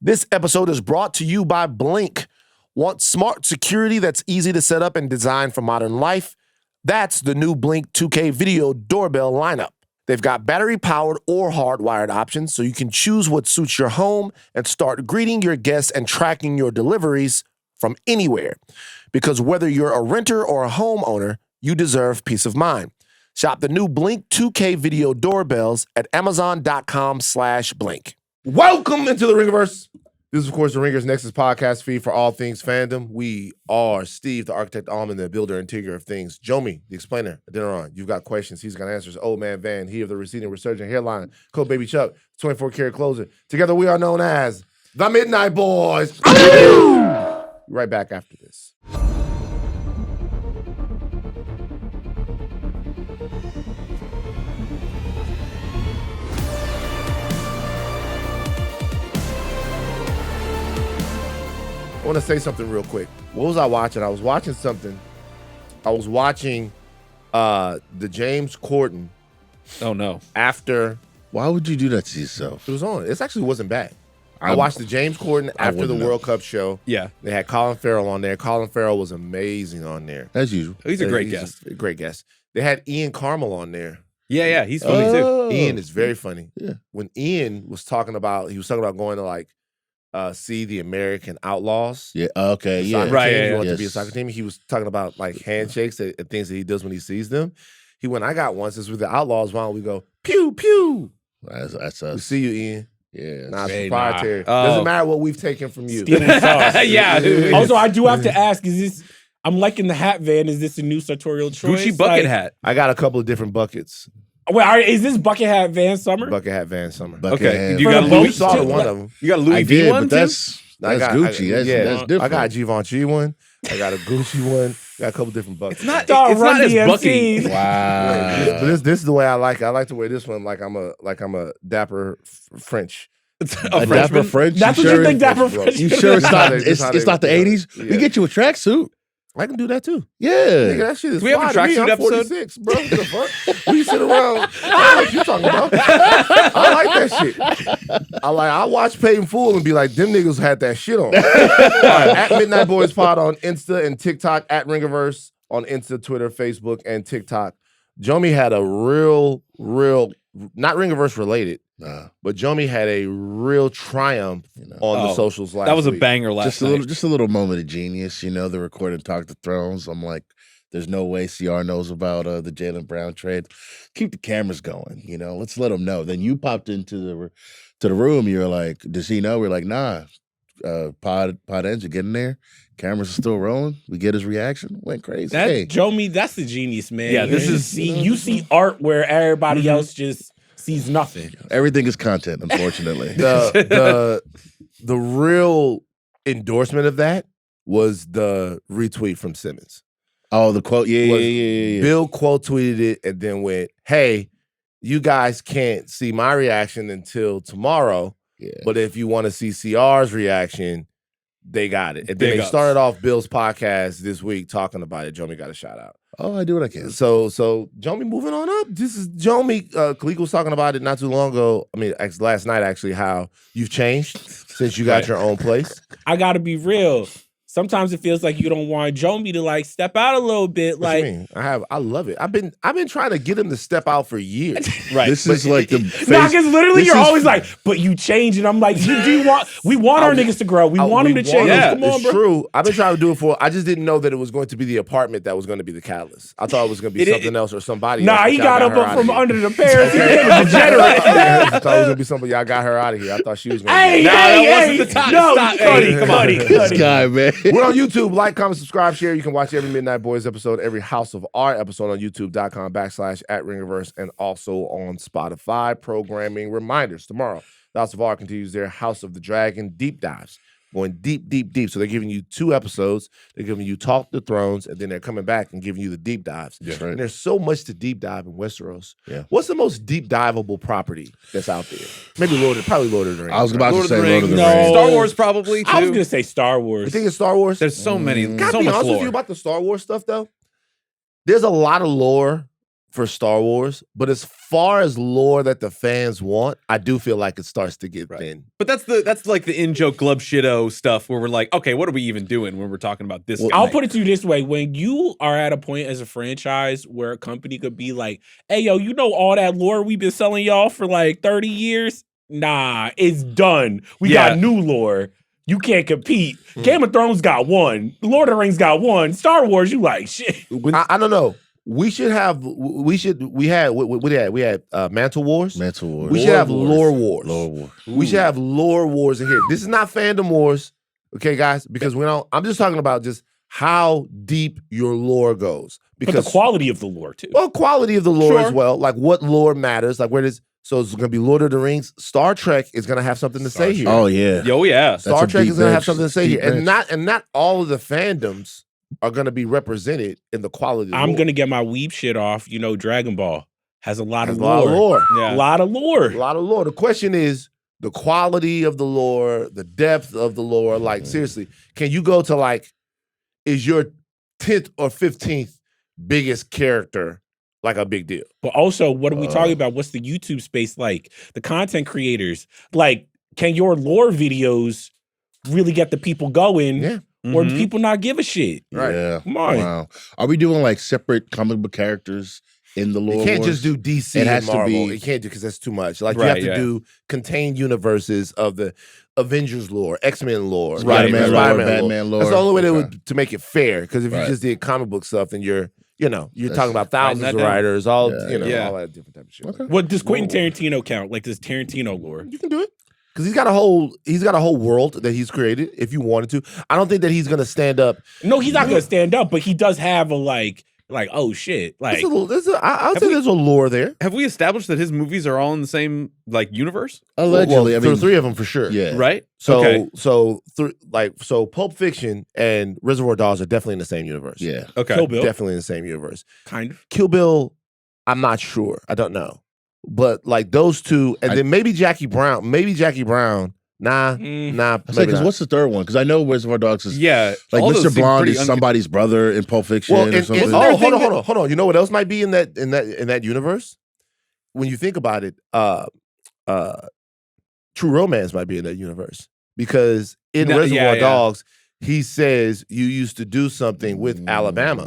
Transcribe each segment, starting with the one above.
This episode is brought to you by Blink. Want smart security that's easy to set up and designed for modern life? That's the new Blink 2K video doorbell lineup. They've got battery-powered or hardwired options, so you can choose what suits your home and start greeting your guests and tracking your deliveries from anywhere. Because whether you're a renter or a homeowner, you deserve peace of mind. Shop the new Blink 2K video doorbells at amazon.com/blink. Welcome into the Ringiverse. This is, of course, the Ringers Nexus podcast feed for all things fandom. We are Steve, the architect, Ahlman, the builder and tinker of things. Jomi, the explainer, Adeniran. You've got questions. He's got answers. Old man Van, he of the receding resurgent hairline. Code Baby Chuck, 24 karat closer. Together we are known as the Midnight Boys. Right back after this. I want to say something real quick. What was I watching? I was watching something. I was watching the James Corden. Oh, no. After. Why would you do that to yourself? It was on. It actually wasn't bad. I watched the James Corden after the World Cup show. Yeah. They had Colin Farrell on there. Colin Farrell was amazing on there. As usual. He's a great guest. A great guest. They had Ian Carmel on there. Yeah, he's funny too. Ian is very funny. Yeah. When Ian was talking about, going to like see the American Outlaws. Yeah. Okay. Yeah. Right. He wanted to be a soccer team. He was talking about like handshakes and things that he does when he sees them. He went, I got one since we're the Outlaws. Why don't we go pew pew? That's us. We see you, Ian. Yeah. Nah, it's proprietary. Doesn't matter what we've taken from you. Yeah. Also, I do have to ask: is this? I'm liking the hat, Van. Is this a new sartorial choice? Gucci bucket hat. I got a couple of different buckets. Wait, is this bucket hat Van Summer? Bucket hat Van Summer. Okay. Hat. You got We saw one of them. You got a Louis I V did, one but too? that's Gucci. That's different. I got a Givenchy one. I got a Gucci one. Got a couple different buckets. It's not as bucky. Wow. But this is the way I like it. I like to wear this one like I'm a dapper French. A dapper French? That's what you think dapper French? You sure it's not? It's It's not the 80s. Yeah. We get you a tracksuit. I can do that too. Yeah. Nigga, that shit is we have a fly to me. tracksuit I'm episode? 46, bro. What the fuck? We sit around. I know what you talking about. I like that shit. I watch Paid in Full and be like, them niggas had that shit on. All right, at Midnight Boys Pod on Insta and TikTok, at Ringiverse on Insta, Twitter, Facebook, and TikTok. Jomi had a real, not Ringiverse related, but Jomi had a real triumph on the socials last week. That was a banger last night. Just a little moment of genius, the recording Talk to Thrones. I'm like, there's no way CR knows about the Jaylen Brown trade. Keep the cameras going, let's let him know. Then you popped into the room, you're like, does he know? We're like, nah, pod ends, you get in there. Cameras are still rolling. We get his reaction. Went crazy. Jomi, that's the genius, man. Yeah, this is you see art where everybody else just sees nothing. Everything is content, unfortunately. The real endorsement of that was the retweet from Simmons. Oh, the quote. Yeah. Bill quote tweeted it and then went, hey, you guys can't see my reaction until tomorrow. Yeah. But if you want to see CR's reaction, they got it. And then Big they ups. started off Bill's podcast this week talking about it. Jomi got a shout out. Oh, I do what I can. So Jomi moving on up. This is Jomi. Kalik was talking about it not too long ago. I mean, last night actually, how you've changed since you got your own place. I gotta be real. Sometimes it feels like you don't want Jomi to like step out a little bit. What you mean? I love it. I've been trying to get him to step out for years. Right. This is like the because literally you're always like, but you change, and I'm like, we want our niggas to grow. We want them to change. Yeah, Come on, it's bro. true. I've been trying to do it I just didn't know that it was going to be the apartment that was going to be the catalyst. I thought it was going to be something else or somebody else. Nah, he got up from here. under the parents. He became a degenerate. I thought it was going to be somebody. Y'all got her out of here. I thought she was going to Hey, that wasn't the time. No, Stop. Cuddy, Hey, come on. Cuddy. this guy, man. We're on YouTube. Like, comment, subscribe, share. You can watch every Midnight Boys episode, every House of R episode on youtube.com/@Ringiverse and also on Spotify. Programming reminders. Tomorrow, the House of R continues their House of the Dragon deep dives. Going deep, deep, deep. So they're giving you 2 episodes. They're giving you Talk the Thrones, and then they're coming back and giving you the deep dives. That's right. And there's so much to deep dive in Westeros. Yeah. What's the most deep diveable property that's out there? Maybe probably Lord of the Rings. I was about to say Lord of the No. Rings. Star Wars probably too. I was gonna say Star Wars. You think it's Star Wars? There's so many. Gotta So be much honest with lore. you about the Star Wars stuff, though. There's a lot of lore for Star Wars, but as far as lore that the fans want, I do feel like it starts to get thin. But that's like the in-joke glub shitto stuff where we're like, okay, what are we even doing when we're talking about this guy? I'll put it to you this way. When you are at a point as a franchise where a company could be like, hey, yo, you know all that lore we've been selling y'all for like 30 years? Nah, it's done. We got new lore. You can't compete. Game of Thrones got one. Lord of the Rings got one. Star Wars, you like, shit. I don't know. We had Mantle Wars. Mantle Wars. We should have Lore Wars. Lore War. We should have Lore Wars in here. This is not Fandom Wars, okay, guys? Because I'm just talking about just how deep your lore goes. Because but the quality of the lore, too. Well, quality of the lore as well. Like what lore matters. Like where it is. So it's going to be Lord of the Rings. Star Trek is going to have something to say here. Oh, yeah. Oh, yeah. Star Trek is going to have something to say here. And not all of the fandoms are going to be represented in the quality of the I'm lore. going to get my weeb shit off. You know, Dragon Ball has a lot of lore. Yeah. A lot of lore. A lot of lore. The question is the quality of the lore, the depth of the lore. Like, seriously, can you go to like, is your 10th or 15th biggest character like a big deal? But also, what are we talking about? What's the YouTube space like? The content creators. Like, can your lore videos really get the people going? Yeah. Or do people not give a shit? Right. Yeah. Come on. Wow. Are we doing like separate comic book characters in the lore? You can't wars? just do DC It has and Marvel. to be. You can't do because that's too much. Like Right, you have to do contained universes of the Avengers lore, X-Men lore, Spider-Man Spider-Man lore, Batman lore. That's the only way Okay. to make it fair. Because if you Right. just did comic book stuff, then you're talking about thousands that of down. writers, all Yeah. all that different type of shit. Okay. What does Quentin Tarantino count? Like, does Tarantino lore? You can do it. Because he's got a whole world that he's created. If you wanted to, I don't think that he's gonna stand up. No, he's not going to stand up, but he does have a like, oh shit. Like, I would say there's a lore there. Have we established that his movies are all in the same like universe? Allegedly. Well, I mean, three of them for sure. yeah. Right? So Okay. so Pulp Fiction and Reservoir Dogs are definitely in the same universe. Yeah. Okay. Kill Bill, Definitely in the same universe. kind of. Kill Bill, I'm not sure. I don't know. But like those two, and then maybe Jackie Brown. Nah. Because what's the third one? Because I know Reservoir Dogs is Yeah. like all those Mr. seem Blonde pretty is somebody's brother in Pulp Fiction Well, or something. hold on. You know what else might be in that universe? When you think about it, True Romance might be in that universe because in Reservoir Dogs, he says you used to do something with Alabama,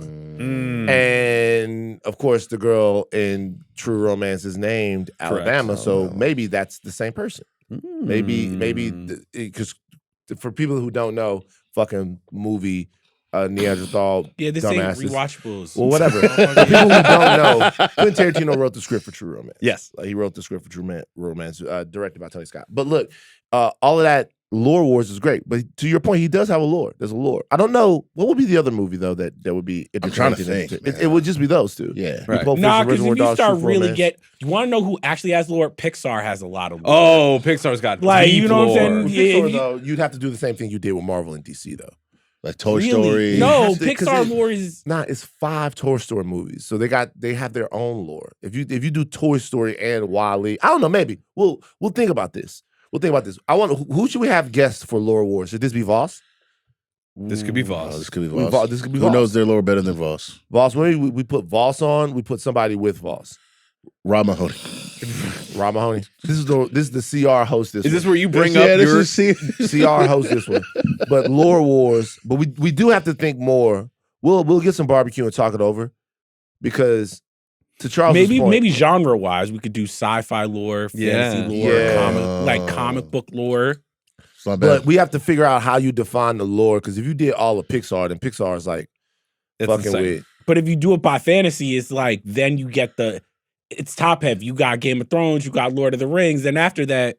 and of course the girl in True Romance is named Alabama, so maybe that's the same person. Maybe because for people who don't know, fucking movie Neanderthal Yeah, this ain't dumbasses. rewatchables. Well, whatever. For people who don't know, Quentin Tarantino wrote the script for True Romance. Yes. He wrote the script for True Romance, directed by Tony Scott. But look, all of that lore wars is great. But to your point, he does have a lore. There's a lore. I don't know what would be the other movie though that would be. I'm trying to entertaining. think, It would just be those two. Yeah. Right. Pulp Nah, Fiction, because Reservoir if you Dogs, start True really Romance. you want to know who actually has lore? Pixar has a lot of lore. Oh, Pixar's got Like, deep you know what I'm lore. saying? With Pixar, though, you'd have to do the same thing you did with Marvel and DC though. Like Toy Really? Story. No, has to, 'cause Pixar it- lore is. Nah, it's 5 Toy Story movies, so they have their own lore. If you do Toy Story and WALL-E, I don't know. Maybe we'll think about this. Who should we have guests for Lore Wars? Should this be Voss? This could be Oh, Voss. this could be This Voss. could be Who Voss. knows their lore better than Voss? Voss. When we put Voss on, we put somebody with Voss. Rob Mahoney. Rob Mahoney. This is the CR host. Is this where you bring up your? CR host this one? But Lore Wars. But we do have to think more. We'll get some barbecue and talk it over because to Charles' point, Maybe genre wise, we could do sci-fi lore, fantasy lore, Yeah. comic book lore. It's not but bad. we have to figure out how you define the lore because if you did all of Pixar, then Pixar is like It's fucking insane. weird. But if you do it by fantasy, it's like then you get it's top heavy. You got Game of Thrones, you got Lord of the Rings, and after that,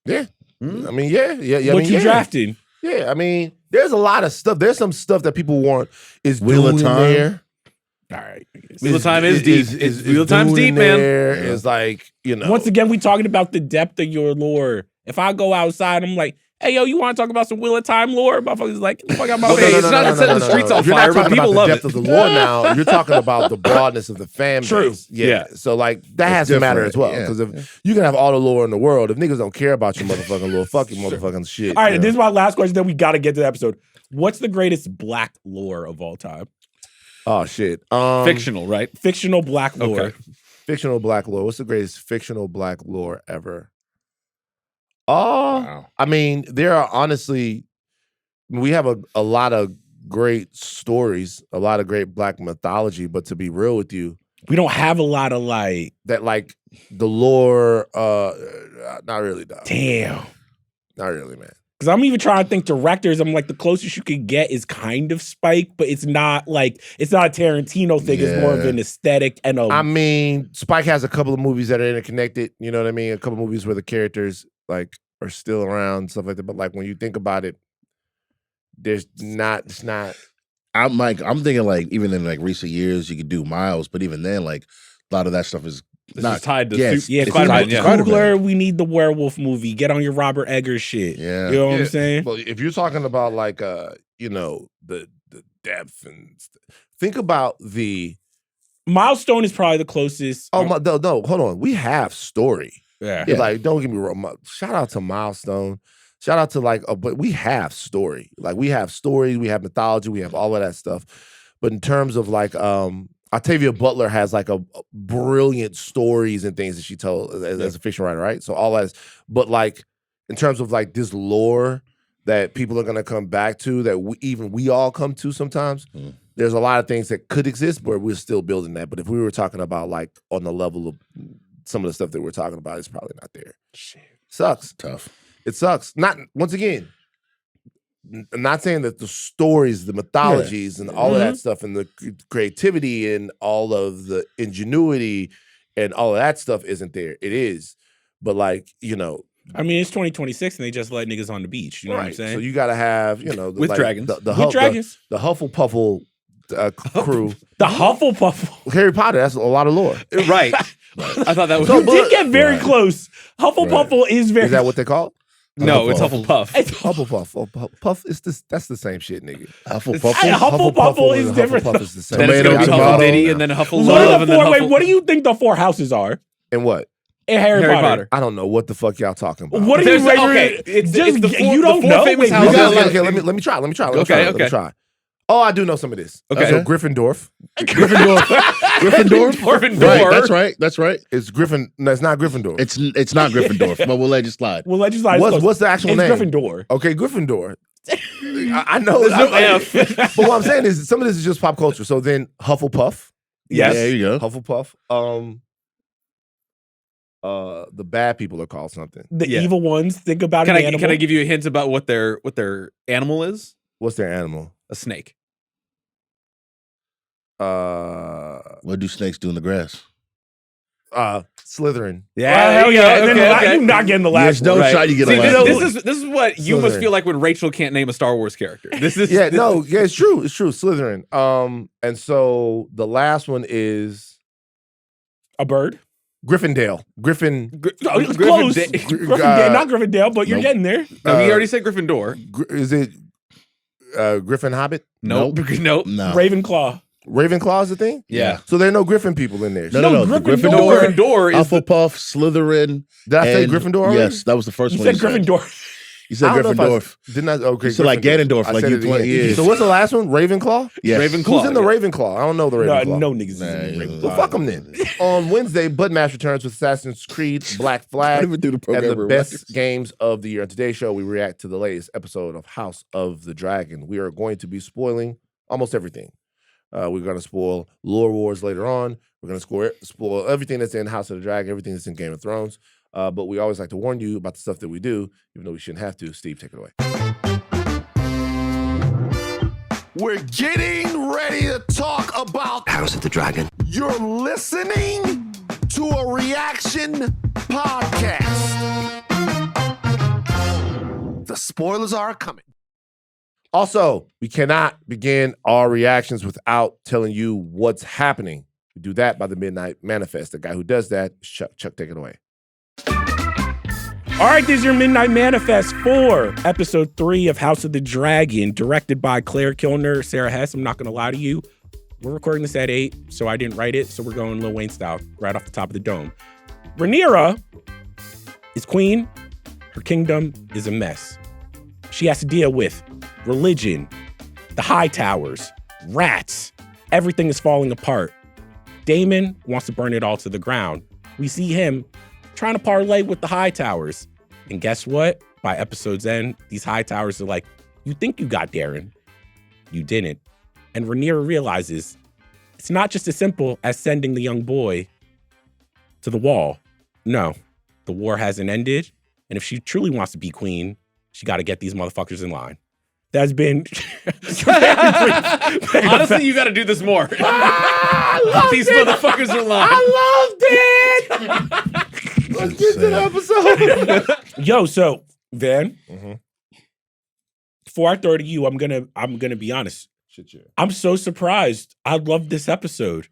Yeah. I mean, yeah. what you drafting? Yeah, I mean, there's a lot of stuff. There's some stuff that people want. Is Wheel of Dune in Time? there? All right. Wheel of Time is deep. Wheel of Time's Dune deep, in man. there? Yeah. Is like, Once again, we talking about the depth of your lore. If I go outside, I'm like, hey, yo, you want to talk about some Wheel of Time lore? Motherfuckers like, get the fuck out my Okay, face. it's not setting the streets on You're fire, not but talking people about love the depth it. of the lore now. You're talking about the broadness of the fan True. base. Yeah. So like that has It's to matter different. as well. Yeah. Because if you can have all the lore in the world, if niggas don't care about your motherfucking lore, fuck your motherfucking shit. All right, you this know? is my last question. Then we got to get to the episode. What's the greatest black lore of all time? Oh shit. Fictional, right? Fictional black lore. Okay. Fictional black lore. What's the greatest fictional black lore ever? Wow. I mean, there are honestly, we have a lot of great stories, a lot of great black mythology, but to be real with you, We don't have a lot of like, that like the lore, not really, dog. damn. Not really, man. Because I'm even trying to think directors. I'm like, the closest you could get is kind of Spike, but it's not like, it's not a Tarantino thing. It's more of Yeah. an aesthetic and a. I mean, Spike has a couple of movies that are interconnected. You know what I mean? A couple of movies where the characters like are still around, stuff like that. But like when you think about it, it's not. I'm thinking like even in like recent years you could do Miles, but even then like a lot of that stuff is This not is tied to yes, yeah, it's Spider-Man, tied to yeah. Spider-Man. Coogler, we need the werewolf movie. Get on your Robert Eggers shit. Yeah. You know what I'm saying? Well, if you're talking about like you know, the depth and think about the Milestone is probably the closest. no, hold on. We have story. Yeah. Yeah, like don't get me wrong. Shout out to Milestone. Shout out to like, but we have story. Like we have story, we have mythology, we have all of that stuff. But in terms of like, Octavia Butler has like a brilliant stories and things that she told as a fiction writer, right? So all that, but like in terms of like this lore that people are gonna come back to, that we all come to sometimes. There's a lot of things that could exist, but we're still building that. But if we were talking about like on the level of some of the stuff that we're talking about, it's probably not there. Shit. Sucks. Tough. It sucks. Not once again. I'm not saying that the stories, the mythologies, and all of that stuff, and the creativity, and all of the ingenuity, and all of that stuff isn't there. It is, but like you know, I mean, it's 2026 and they just let niggas on the beach. You know what I'm saying? So you got to have the, With dragons. the With dragons. the Hufflepuffle crew. The Hufflepuff. Harry Potter. That's a lot of lore. Right. I thought that was You did get very close. Hufflepuffle is very. Is that what they call it? no, it's Hufflepuff. It's Hufflepuff. Oh, Puff is this. That's the same shit, nigga. Hufflepuff. Hufflepuffle is and different. Hufflepuff is the same. Then it's gonna be Tomato, Huffle tomato. Diddy and then Huffle What are Love the and then four? Wait, Huffle. what do you think the four houses are And what? in Harry Potter? I don't know what the fuck y'all talking about. What are you? There's- okay, it's just the four- you don't the four know. famous Wait, houses. you Okay, got okay, like- let me try. Let me Okay. try. Oh, I do know some of this. Okay. So Gryffindor. Gryffindor. That's right. It's Griffin. No, it's not Gryffindor. It's not Gryffindor, but we'll let you slide. Well, legislative. What's the actual It's name? Gryffindor. Okay, Gryffindor. I know. There's no I- F. But what I'm saying is some of this is just pop culture. So then Hufflepuff. Yes. There you go. Hufflepuff. The bad people are called something. The Yeah. evil ones. Think about Can an I animal. can I give you a hint about what their animal is? What's their animal? A snake. What do snakes do in the grass? Slytherin. Hell yeah. And then you're not getting the last There's no one. Right. shot you get See, a last this is what you must Slytherin. feel like when Rachel can't name a Star Wars character. This is It's true. It's true. Slytherin. And so the last one is A bird. Gryffindale. Griffin. Oh, it's close. Gryffindor. Gryffindale, not Gryffindale, but you're Nope. getting there. No, he already said Gryffindor. Is it Griffin Hobbit? Nope. Nope. No. Ravenclaw. Ravenclaw is the thing? Yeah. So there are no Griffin people in there. No. The Gryffindor. Gryffindor is Hufflepuff, Slytherin. Did I say and- Gryffindor already? Yes, that was the first You one. said Gryffindor. You said I don't know if Gryffindor. Didn't I? Okay. You said like Gryffindor. Ganondorf, I like said you it 20 again. years. So what's the last one? Ravenclaw? Yes. Ravenclaw. Who's in the yeah. Ravenclaw? I don't know the No, Ravenclaw. no niggas is Nah, in yeah. Ravenclaw. Well, fuck them then. On Wednesday, Budmash returns with Assassin's Creed, Black I Flag, didn't even do the and program. the best games of the year. On today's show, we react to the latest episode of House of the Dragon. We are going to be spoiling almost everything. We're going to spoil Lore Wars later on. We're going to spoil everything that's in House of the Dragon, everything that's in Game of Thrones. But we always like to warn you about the stuff that we do, even though we shouldn't have to. Steve, take it away. We're getting ready to talk about House of the Dragon. You're listening to a reaction podcast. The spoilers are coming. Also, we cannot begin our reactions without telling you what's happening. We do that by the Midnight Manifest. The guy who does that is Chuck. Chuck, take it away. All right, this is your Midnight Manifest for episode 3 of House of the Dragon, directed by Claire Kilner, Sarah Hess. I'm not going to lie to you. We're recording this at 8, so I didn't write it, so we're going Lil Wayne style, right off the top of the dome. Rhaenyra is queen. Her kingdom is a mess. She has to deal with religion, the high towers, rats, everything is falling apart. Daemon wants to burn it all to the ground. We see him trying to parlay with the High Towers. And guess what? By episode's end, these High Towers are like, you think you got Darren. You didn't. And Rhaenyra realizes it's not just as simple as sending the young boy to the wall. No, the war hasn't ended. And if she truly wants to be queen, she got to get these motherfuckers in line. That's been Honestly, you got to do this more. These motherfuckers are lying. I loved it. Let's get to the episode. Yo, so Van, Mm-hmm. before I throw it to you, I'm gonna be honest. I'm so surprised. I love this episode.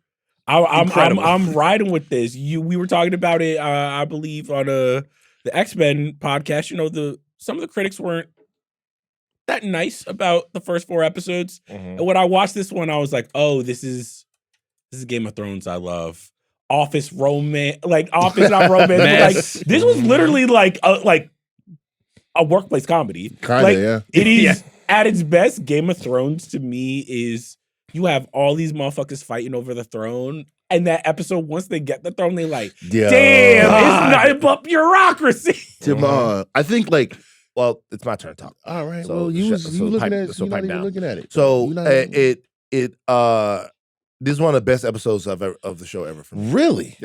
I'm riding with this. We were talking about it, I believe, on the X-Men podcast. You know, some of the critics weren't that nice about the first 4 episodes. Mm-hmm. And when I watched this one, I was like, oh, this is Game of Thrones I love. Office romance, like Office not romance, but like this was literally like a workplace comedy. Kinda, like, yeah. It is at its best. Game of Thrones to me is you have all these motherfuckers fighting over the throne. And that episode, once they get the throne, they like, Yeah. damn, it's nothing but bureaucracy. Tim, I think like, Well, it's my turn to talk. all right. So well, you looking pipe- at so you pipe not even down. looking at it. So You not even- this is one of the best episodes of the show ever for me. really.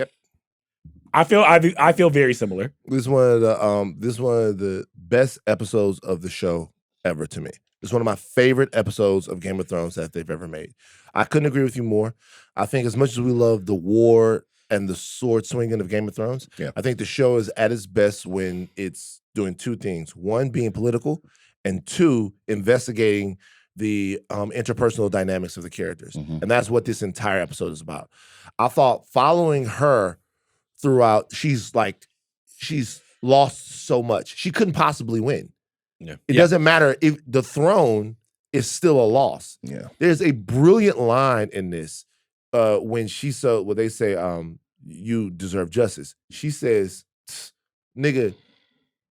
I feel very similar. This is one of the best episodes of the show ever to me. It's one of my favorite episodes of Game of Thrones that they've ever made. I couldn't agree with you more. I think as much as we love the war and the sword swinging of Game of Thrones, Yeah. I think the show is at its best when it's doing 2 things. 1, being political, and 2, investigating the interpersonal dynamics of the characters. Mhm. And that's what this entire episode is about. I thought following her throughout, she's lost so much. She couldn't possibly win. Yeah. It doesn't matter if the throne is still a loss. Yeah. There's a brilliant line in this when they say, you deserve justice. She says, nigga,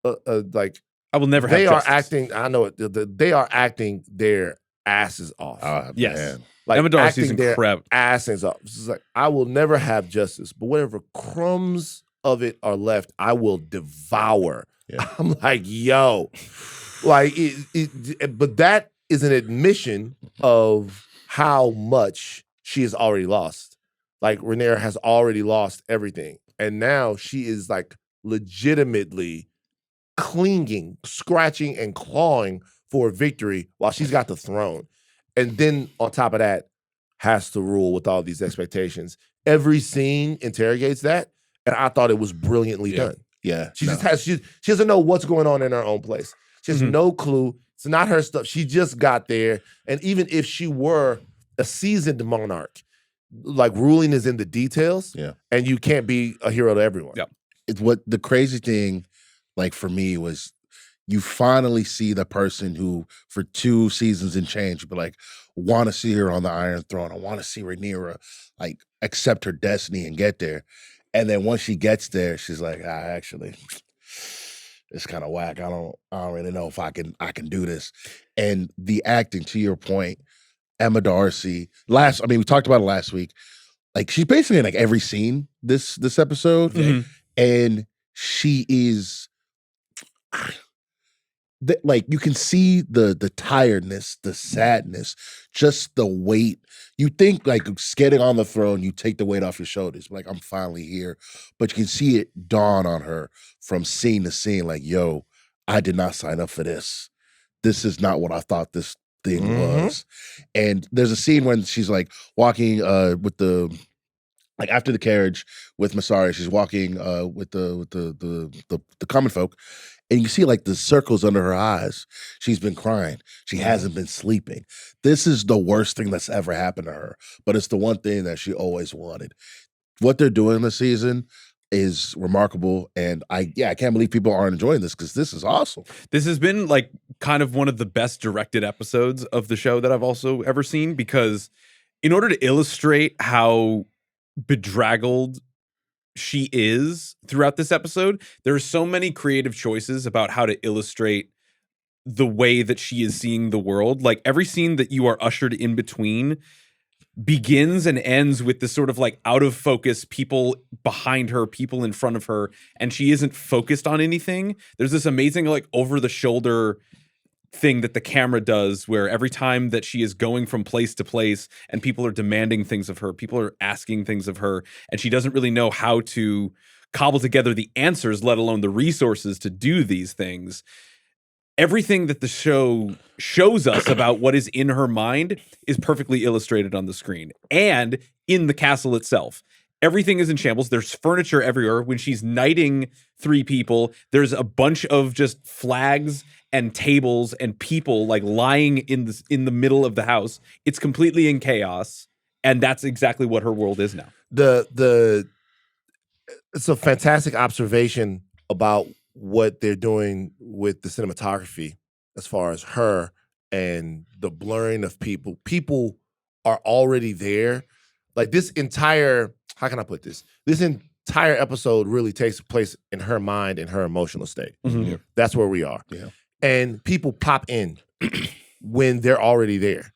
like, I will never have they are justice. acting, I know it, they are acting their asses off. Yes. Man. Like Emma Darcy's acting their incredible. asses off. It's like, I will never have justice, but whatever crumbs of it are left, I will devour. Yeah. I'm like, yo, like, but that is an admission of how much she has already lost. Like, Rhaenyra has already lost everything. And now she is like legitimately clinging, scratching, and clawing for a victory while she's got the throne. And then on top of that, has to rule with all these expectations. Every scene interrogates that. And I thought it was brilliantly done. Yeah. She doesn't know what's going on in her own place. She has no clue. It's not her stuff. She just got there. And even if she were a seasoned monarch, like, ruling is in the details. Yeah. And you can't be a hero to everyone. Yep. It's what the crazy thing, like, for me was you finally see the person who for 2 seasons and change, but like want to see her on the Iron Throne. I want to see Rhaenyra like accept her destiny and get there. And then once she gets there, she's like, actually, it's kind of whack. I don't really know if I can do this. And the acting, to your point, Emma Darcy, we talked about it last week. Like, she's basically in like every scene this episode. Mhm. And she is like, you can see the tiredness, the sadness, just the weight. You think like getting on the throne, you take the weight off your shoulders. Like, I'm finally here. But you can see it dawn on her from scene to scene. Like, yo, I did not sign up for this. This is not what I thought this thing was. And there's a scene when she's like walking with the, like, after the carriage with Masari, she's walking with the common folk, and you see like the circles under her eyes. She's been crying. She hasn't been sleeping. This is the worst thing that's ever happened to her, but it's the one thing that she always wanted. What they're doing this season is remarkable, and I can't believe people aren't enjoying this, because this is awesome. This has been like kind of one of the best directed episodes of the show that I've also ever seen, because in order to illustrate how bedraggled she is throughout this episode, there are so many creative choices about how to illustrate the way that she is seeing the world. Like, every scene that you are ushered in between, begins and ends with this sort of like out of focus, people behind her, people in front of her, and she isn't focused on anything. There's this amazing like over the shoulder thing that the camera does where every time that she is going from place to place and people are demanding things of her, people are asking things of her, and she doesn't really know how to cobble together the answers, let alone the resources to do these things. Everything that the show shows us about what is in her mind is perfectly illustrated on the screen and in the castle itself. Everything is in shambles. There's furniture everywhere. When she's knighting 3 people, there's a bunch of just flags and tables and people like lying in the middle of the house. It's completely in chaos, and that's exactly what her world is now. It's a fantastic observation about what they're doing with the cinematography as far as her and the blurring of people. People are already there. Like this entire, how can I put this? This entire episode really takes place in her mind and her emotional state. Mm-hmm. That's where we are. Yeah. And people pop in when they're already there.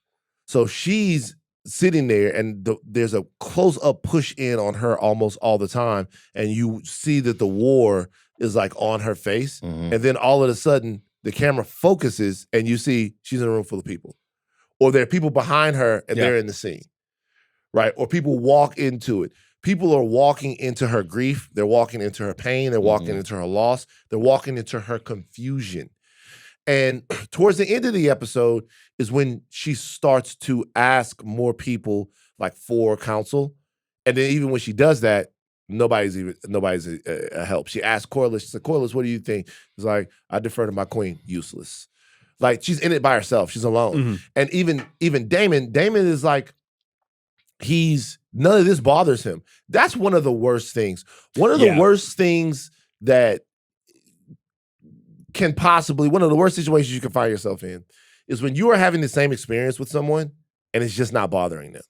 So she's sitting there and there's a close-up push in on her almost all the time. And you see that the war is like on her face. Mhm. And then all of a sudden, the camera focuses and you see she's in a room full of people. Or there are people behind her and they're in the scene, right? Or people walk into it. People are walking into her grief. They're walking into her pain. They're walking into her loss. They're walking into her confusion. And towards the end of the episode is when she starts to ask more people like for counsel. And then even when she does that, nobody's a help. She asked Corliss, she said, Corliss, what do you think? He's like, I defer to my queen. Useless. Like she's in it by herself. She's alone. Mm-hmm. And even Damon is like, none of this bothers him. That's one of the worst things. One of the worst things that can possibly, one of the worst situations you can find yourself in is when you are having the same experience with someone and it's just not bothering them.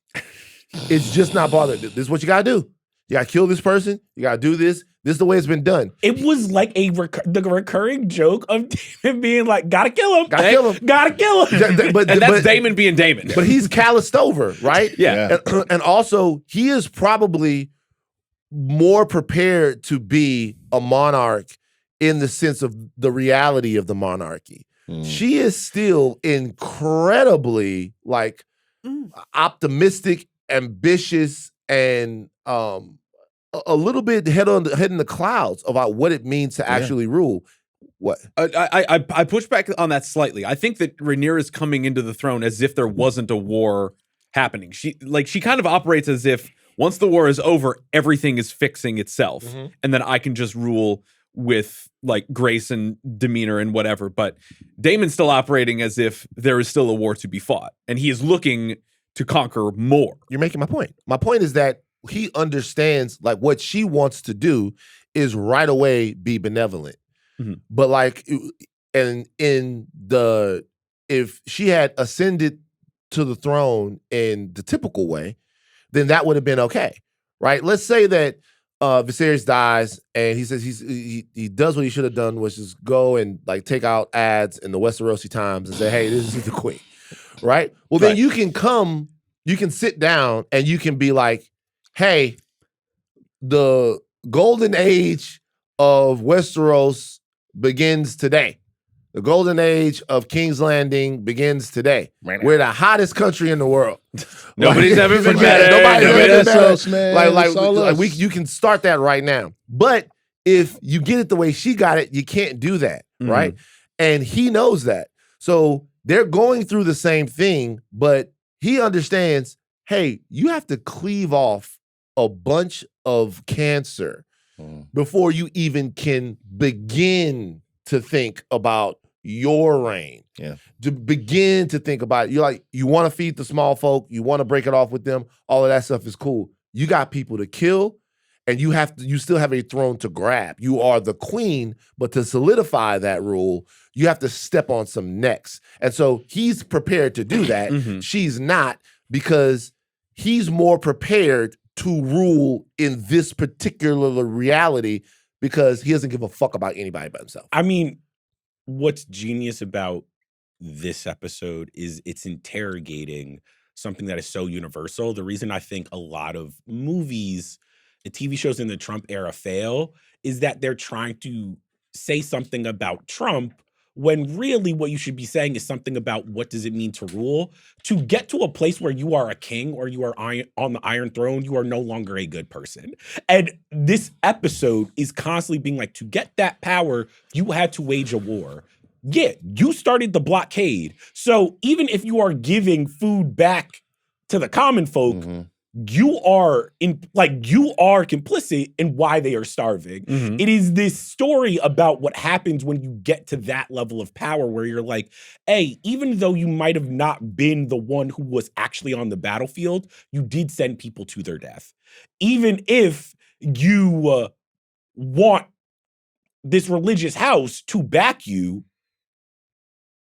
It's just not bothering them. This is what you gotta do. You gotta kill this person. You gotta do this. This is the way it's been done. It was like the recurring joke of Damon being like, gotta kill him. Gotta kill him. Gotta kill him. And that's Damon being Damon. But he's calloused over, right? Yeah. And also, he is probably more prepared to be a monarch in the sense of the reality of the monarchy. She is still incredibly like optimistic, ambitious, and a little bit head in the clouds about what it means to actually rule. What? I push back on that slightly. I think that Rhaenyra is coming into the throne as if there wasn't a war happening. She kind of operates as if once the war is over, everything is fixing itself, and then I can just rule with like grace and demeanor and whatever. But Damon's still operating as if there is still a war to be fought, and he is looking to conquer more. You're making my point. My point is that he understands like what she wants to do is right away be benevolent. But like, and if she had ascended to the throne in the typical way, then that would have been okay, right? Let's say that Viserys dies and he says he does what he should have done, which is go and like take out ads in the Westerosi Times and say, hey, this is the queen, right? Well, then you can sit down and you can be like, hey, the golden age of Westeros begins today. The golden age of King's Landing begins today. We're the hottest country in the world. Nobody's ever been better. Nobody's ever been better. Man. You can start that right now. But if you get it the way she got it, you can't do that, right? And he knows that. So they're going through the same thing, but he understands, hey, you have to cleave off a bunch of cancer before you even can begin to think about your reign. Yeah. To begin to think about it. You're like, you want to feed the small folk, you want to break it off with them, all of that stuff is cool. You got people to kill, and you still have a throne to grab. You are the queen, but to solidify that rule, you have to step on some necks. And so he's prepared to do that. She's not, because he's more prepared to rule in this particular reality because he doesn't give a fuck about anybody but himself. I mean, what's genius about this episode is it's interrogating something that is so universal. The reason I think a lot of movies and TV shows in the Trump era fail is that they're trying to say something about Trump when really what you should be saying is something about what does it mean to rule. To get to a place where you are a king or you are on the Iron Throne, you are no longer a good person. And this episode is constantly being like, to get that power, you had to wage a war. Yeah, you started the blockade. So even if you are giving food back to the common folk, you are complicit in why they are starving. It is this story about what happens when you get to that level of power where you're like, hey, even though you might have not been the one who was actually on the battlefield, you did send people to their death. Even if you want this religious house to back you,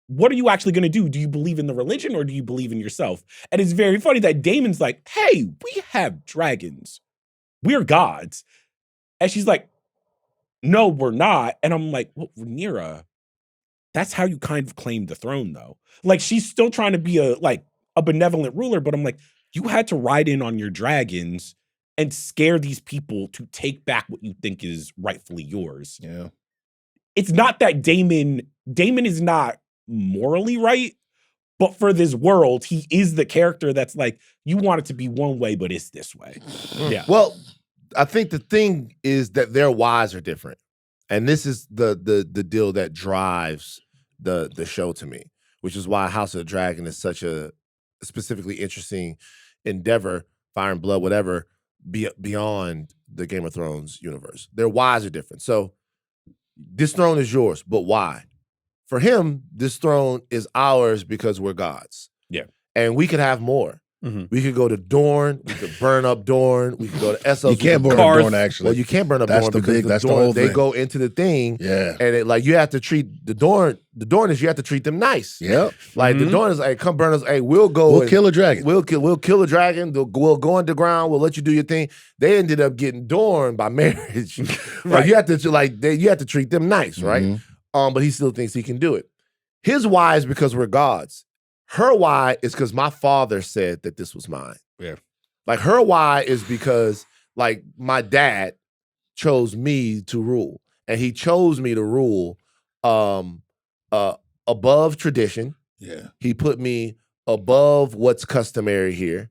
what are you actually going to do? Do you believe in the religion or do you believe in yourself? And it's very funny that Damon's like, hey, we have dragons. We're gods. And she's like, no, we're not. And I'm like, well, Rhaenyra, that's how you kind of claim the throne, though. Like, she's still trying to be a benevolent ruler, but I'm like, you had to ride in on your dragons and scare these people to take back what you think is rightfully yours. Yeah. It's not that Damon is not morally right, but for this world, he is the character that's like, you want it to be one way, but it's this way. Yeah. Well, I think the thing is that their whys are different. And this is the deal that drives the show to me, which is why House of the Dragon is such a specifically interesting endeavor, Fire and Blood, whatever, beyond the Game of Thrones universe. Their whys are different. So this throne is yours, but why? For him, this throne is ours because we're gods. Yeah. And we could have more. We could go to Dorne. We could burn up Dorne. We could go to Essos. You can't burn up Dorne, actually. Well, you can't burn up Dorne because that's the whole they thing. go into the thing. Yeah. And you have to treat the Dorne is you have to treat them nice. Yep. Like the Dorne is like, come burn us. Hey, we'll kill a dragon. We'll kill a dragon. We'll go underground. We'll let you do your thing. They ended up getting Dorne by marriage. Right. You have to treat them nice, right? But he still thinks he can do it. His why is because we're gods. Her why is because my father said that this was mine. Yeah. Like her why is because like my dad chose me to rule. And he chose me to rule above tradition. Yeah. He put me above what's customary here,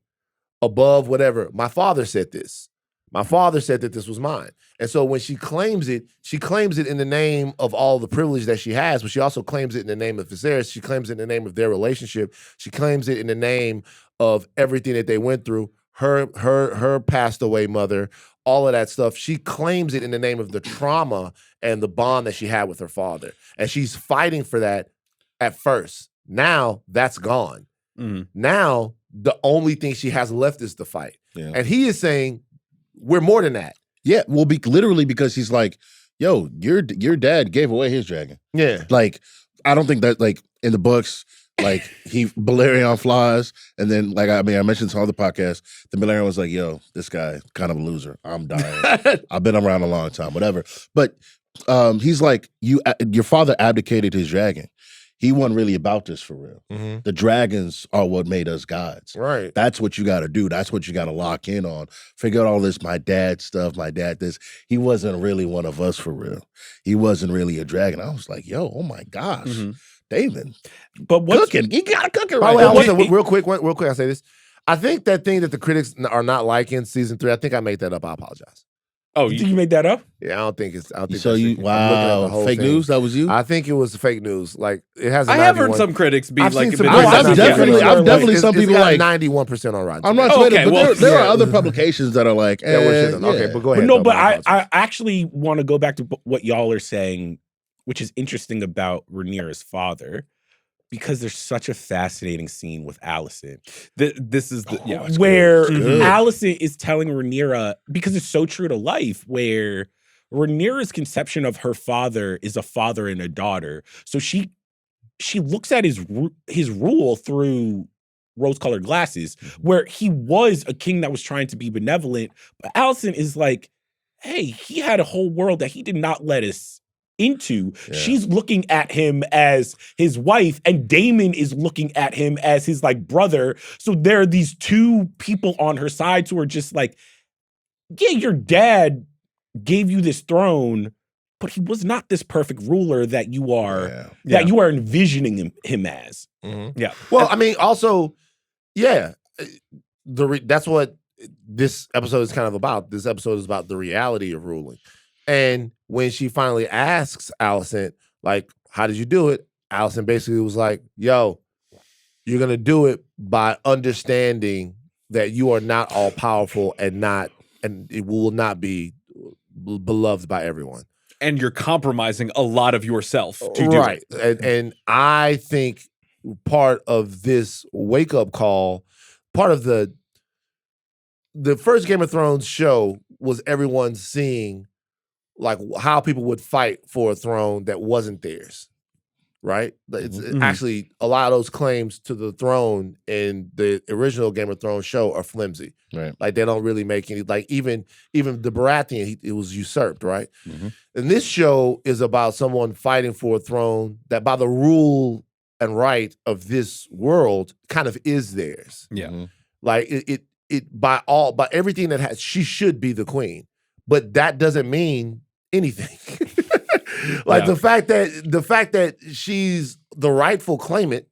above whatever. My father said this. My father said that this was mine. And so when she claims it in the name of all the privilege that she has, but she also claims it in the name of Viserys. She claims it in the name of their relationship. She claims it in the name of everything that they went through. Her passed away mother, all of that stuff. She claims it in the name of the trauma and the bond that she had with her father. And she's fighting for that at first. Now that's gone. Now the only thing she has left is the fight. Yeah. And he is saying, we're more than that. Yeah, well, literally because he's like, yo, your dad gave away his dragon. Yeah. Like, I don't think that, like, in the books, like, Balerion flies, and then, like, I mentioned this on the podcast, the Balerion was like, yo, this guy, kind of a loser. I'm dying. I've been around a long time, whatever. But he's like, your father abdicated his dragon. He wasn't really about this for real. The dragons are what made us gods. Right. That's what you got to do. That's what you got to lock in on. Forget all this, my dad stuff, my dad this. He wasn't really one of us for real. He wasn't really a dragon. I was like, yo, oh my gosh, David. But what's cooking? You got to cook it By right the way, now. real quick, I say this. I think that thing that the critics are not liking season 3, I think I made that up. I apologize. Oh, you think you made that up? Yeah, I don't think it's. I don't think So that's you, it. I'm looking at the wow, whole fake thing. news? That was you? I think it was fake news. Like it has. I have heard some critics be I've like, seen some been- critics I've not definitely- like it. I've definitely some people like- 91% on Rotten. I'm not Tomatoes. saying Okay, it, but well, there are yeah. other publications that are like, Yeah, we're shitting. Okay, but go ahead. No, though, but my apologies. I actually want to go back to what y'all are saying, which is interesting about Rhaenyra's father, because there's such a fascinating scene with Alicent. This is the it's where good. Alicent is telling Rhaenyra, because it's so true to life, where Rhaenyra's conception of her father is a father and a daughter. So she looks at his rule through rose-colored glasses, where he was a king that was trying to be benevolent, but Alicent is like, hey, he had a whole world that he did not let us into. Yeah. She's looking at him as his wife, and Damon is looking at him as his like brother. So there are these two people on her side who are just like, yeah, your dad gave you this throne, but he was not this perfect ruler that you are you are envisioning him as. Mm-hmm. Yeah. Well, I mean, also, yeah, that's what this episode is kind of about. This episode is about the reality of ruling. And when she finally asks Allison, like, how did you do it? Allison basically was like, yo, you're going to do it by understanding that you are not all powerful and it will not be beloved by everyone. And you're compromising a lot of yourself to do right. it. And I think part of this wake-up call, part of the first Game of Thrones show was everyone seeing like how people would fight for a throne that wasn't theirs, right? It's actually a lot of those claims to the throne in the original Game of Thrones show are flimsy. Right. Like they don't really make any, like even the Baratheon, it was usurped, right? Mm-hmm. And this show is about someone fighting for a throne that by the rule and right of this world kind of is theirs. Yeah. Mm-hmm. Like it by everything that has, she should be the queen, but that doesn't mean anything. Like the fact that she's the rightful claimant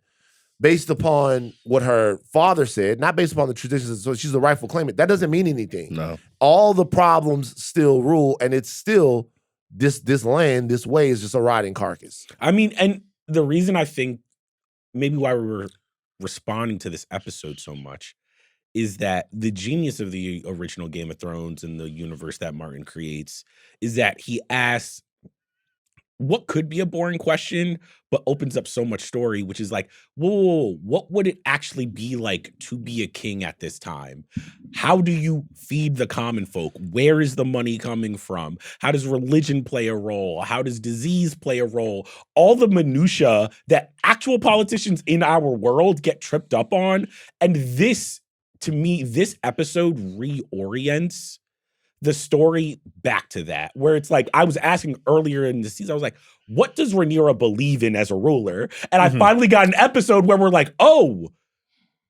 based upon what her father said, not based upon the traditions, so she's the rightful claimant, that doesn't mean anything. No. All the problems still rule, and it's still this land, this way is just a rotting carcass. I mean, and the reason I think maybe why we were responding to this episode so much is that the genius of the original Game of Thrones and the universe that Martin creates is that he asks what could be a boring question, but opens up so much story, which is like, whoa, what would it actually be like to be a king at this time? How do you feed the common folk? Where is the money coming from? How does religion play a role? How does disease play a role? All the minutia that actual politicians in our world get tripped up on. And this, to me, this episode reorients the story back to that, where it's like, I was asking earlier in the season, I was like, what does Rhaenyra believe in as a ruler? And I finally got an episode where we're like, oh,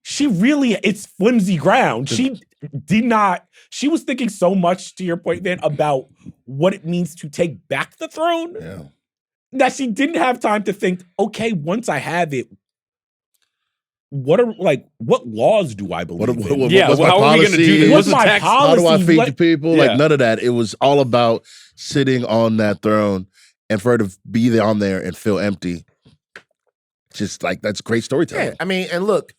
it's flimsy ground. She was thinking so much, to your point, Van, about what it means to take back the throne, that she didn't have time to think, okay, once I have it, what laws do I believe in? What's my how policy? are we going to do this? What's my policy? How do I feed the people? Yeah. Like none of that. It was all about sitting on that throne and for her to be on there and feel empty. Just like, that's great storytelling. Yeah, I mean, and look,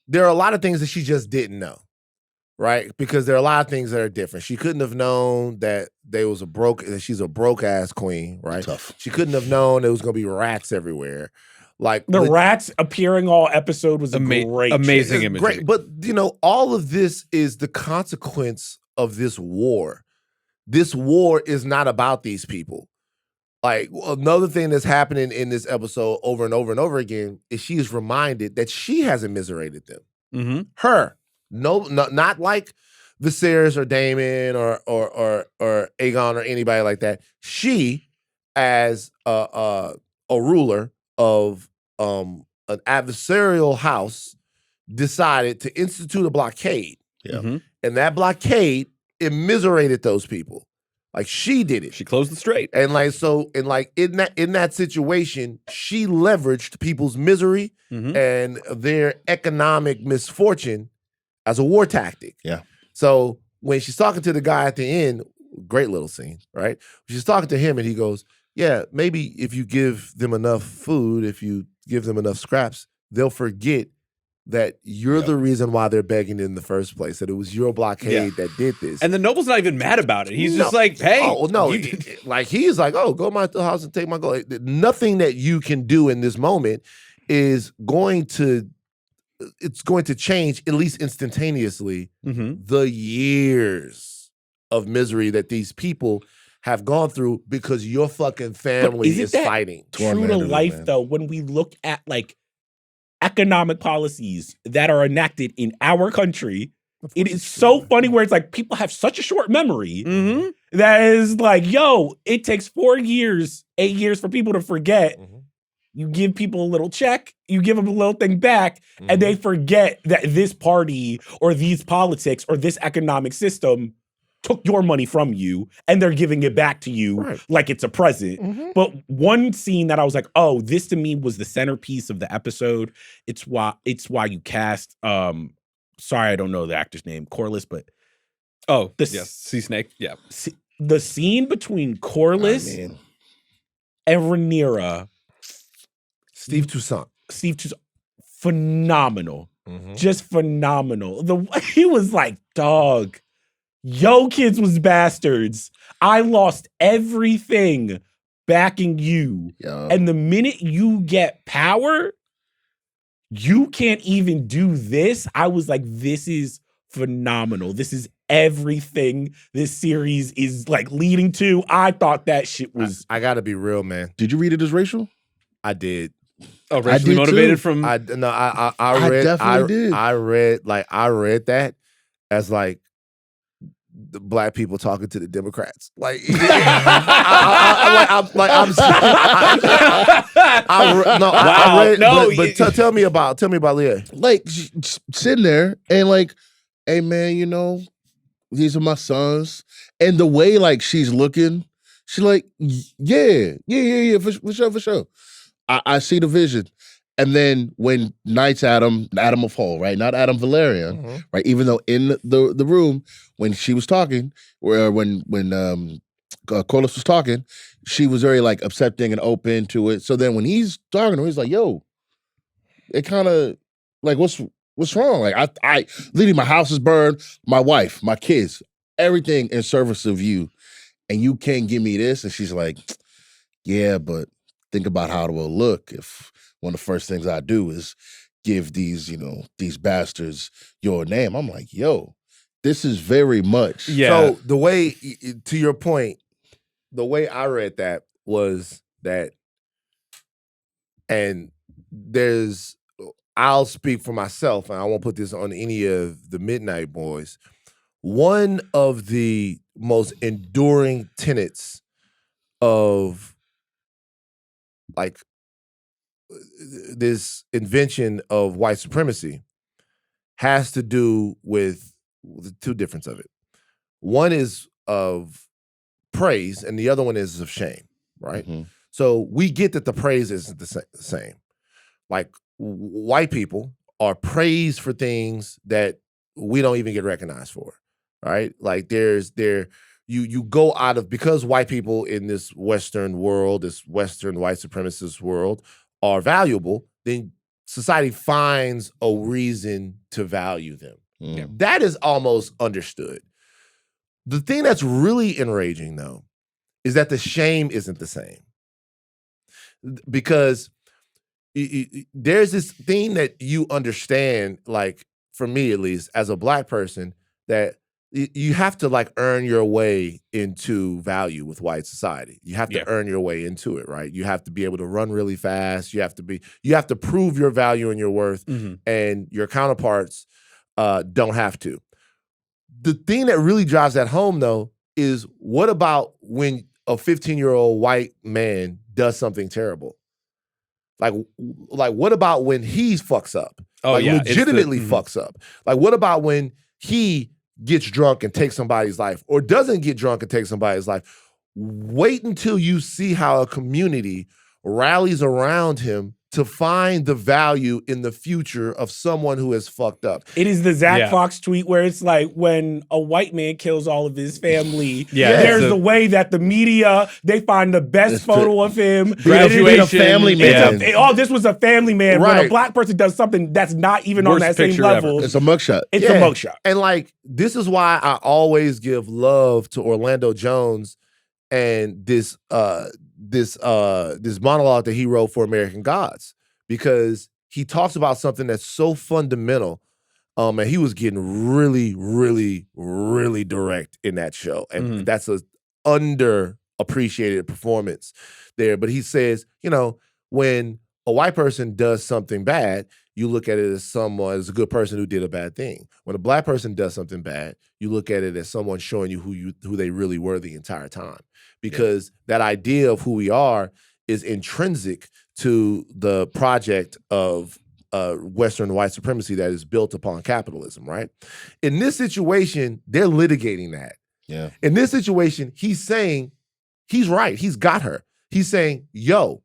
there are a lot of things that she just didn't know, right? Because there are a lot of things that are different. She couldn't have known that that she's a broke ass queen, right? Tough. She couldn't have known there was going to be rats everywhere. Like the rats appearing all episode was great. Amazing it's imagery. great, but all of this is the consequence of this war. This war is not about these people. Like, another thing that's happening in this episode over and over and over again is she is reminded that she has immiserated them. Mm-hmm. Her, not like Viserys or Daemon or Aegon or anybody like that. She, as a ruler of an adversarial house, decided to institute a blockade. Yeah. Mm-hmm. And that blockade immiserated those people. Like, she did it. She closed the strait. And in that situation, she leveraged people's misery and their economic misfortune as a war tactic. Yeah. So when she's talking to the guy at the end, great little scene, right? She's talking to him and he goes, yeah, maybe if you give them enough food, if you give them enough scraps, they'll forget that you're the reason why they're begging in the first place, that it was your blockade that did this. And the noble's not even mad about it. He's just like, hey. Oh, no. Like, he's like, oh, go to my house and take my gold. Nothing that you can do in this moment is going to change, at least instantaneously, the years of misery that these people have gone through because your fucking family is fighting. True to life, though, when we look at like economic policies that are enacted in our country It is so funny where it's like people have such a short memory Mm-hmm. that is like, yo, it takes 4 years, 8 years for people to forget. You give people a little check, you give them a little thing back, and they forget that this party or these politics or this economic system took your money from you and they're giving it back to you like it's a present. But one scene that I was like, oh, this to me was the centerpiece of the episode. It's why you cast sorry, I don't know the actor's name, Corliss, but yes, Sea Snake. Yeah. the scene between Corliss and Rhaenyra, Steve Toussaint, phenomenal. Just phenomenal. He was like, dog, yo, kids was bastards. I lost everything backing you. And the minute you get power, you can't even do this. I was like, this is phenomenal. This is everything this series is like leading to. I thought that shit was. I gotta be real, man. Did you read it as racial? I did. Oh, racially motivated from. I read. definitely did. I read that as like the black people talking to the Democrats. Like, tell me about Leah. Like sitting there and like, hey man, you know, these are my sons, and the way like she's looking, she's like, yeah, for sure. I see the vision. And then when Knight's Adam of Hull, right? Not Adam Valerian, right? Even though in the room when she was talking, or when Corliss was talking, she was very like accepting and open to it. So then when he's talking to her, he's like, yo, it kind of like what's wrong? Like I literally my house is burned, my wife, my kids, everything in service of you, and you can't give me this. And she's like, yeah, but think about how it will look if one of the first things I do is give these, you know, these bastards your name. I'm like, yo, this is very much. Yeah. So the way, to your point, the way I read that was that, and I'll speak for myself, and I won't put this on any of the Midnight Boys. One of the most enduring tenets of like this invention of white supremacy has to do with the two differences of it. One is of praise and the other one is of shame, right? So we get that the praise isn't the same. Like white people are praised for things that we don't even get recognized for, right? Like you go out of, because white people in this Western world, this Western white supremacist world are valuable, then society finds a reason to value them. That is almost understood. The thing that's really enraging, though, is that the shame isn't the same. Because there's this thing that you understand, like for me at least, as a black person, that you have to like earn your way into value with white society. You have to earn your way into it, right? You have to be able to run really fast. You have to prove your value and your worth, and your counterparts don't have to. The thing that really drives that home, though, is what about when a 15-year-old white man does something terrible? Like what about when he fucks up? Legitimately fucks up. Like what about when he gets drunk and takes somebody's life, or doesn't get drunk and take somebody's life? Wait until you see how a community rallies around him to find the value in the future of someone who has fucked up. It is the Zach Fox tweet where it's like when a white man kills all of his family, there's the way that the media, they find the best photo of him. Graduation. A family man. This was a family man. Right. When a black person does something that's not even on that same level. It's a mugshot. It's a mugshot. And like, this is why I always give love to Orlando Jones and this monologue that he wrote for American Gods, because he talks about something that's so fundamental, and he was getting really, really, really direct in that show, and that's a underappreciated performance there. But he says, you know, when a white person does something bad, you look at it as someone as a good person who did a bad thing. When a black person does something bad, you look at it as someone showing you who they really were the entire time. Because that idea of who we are is intrinsic to the project of Western white supremacy that is built upon capitalism, right? In this situation, they're litigating that. Yeah. In this situation, he's saying, he's right. He's got her. He's saying, yo,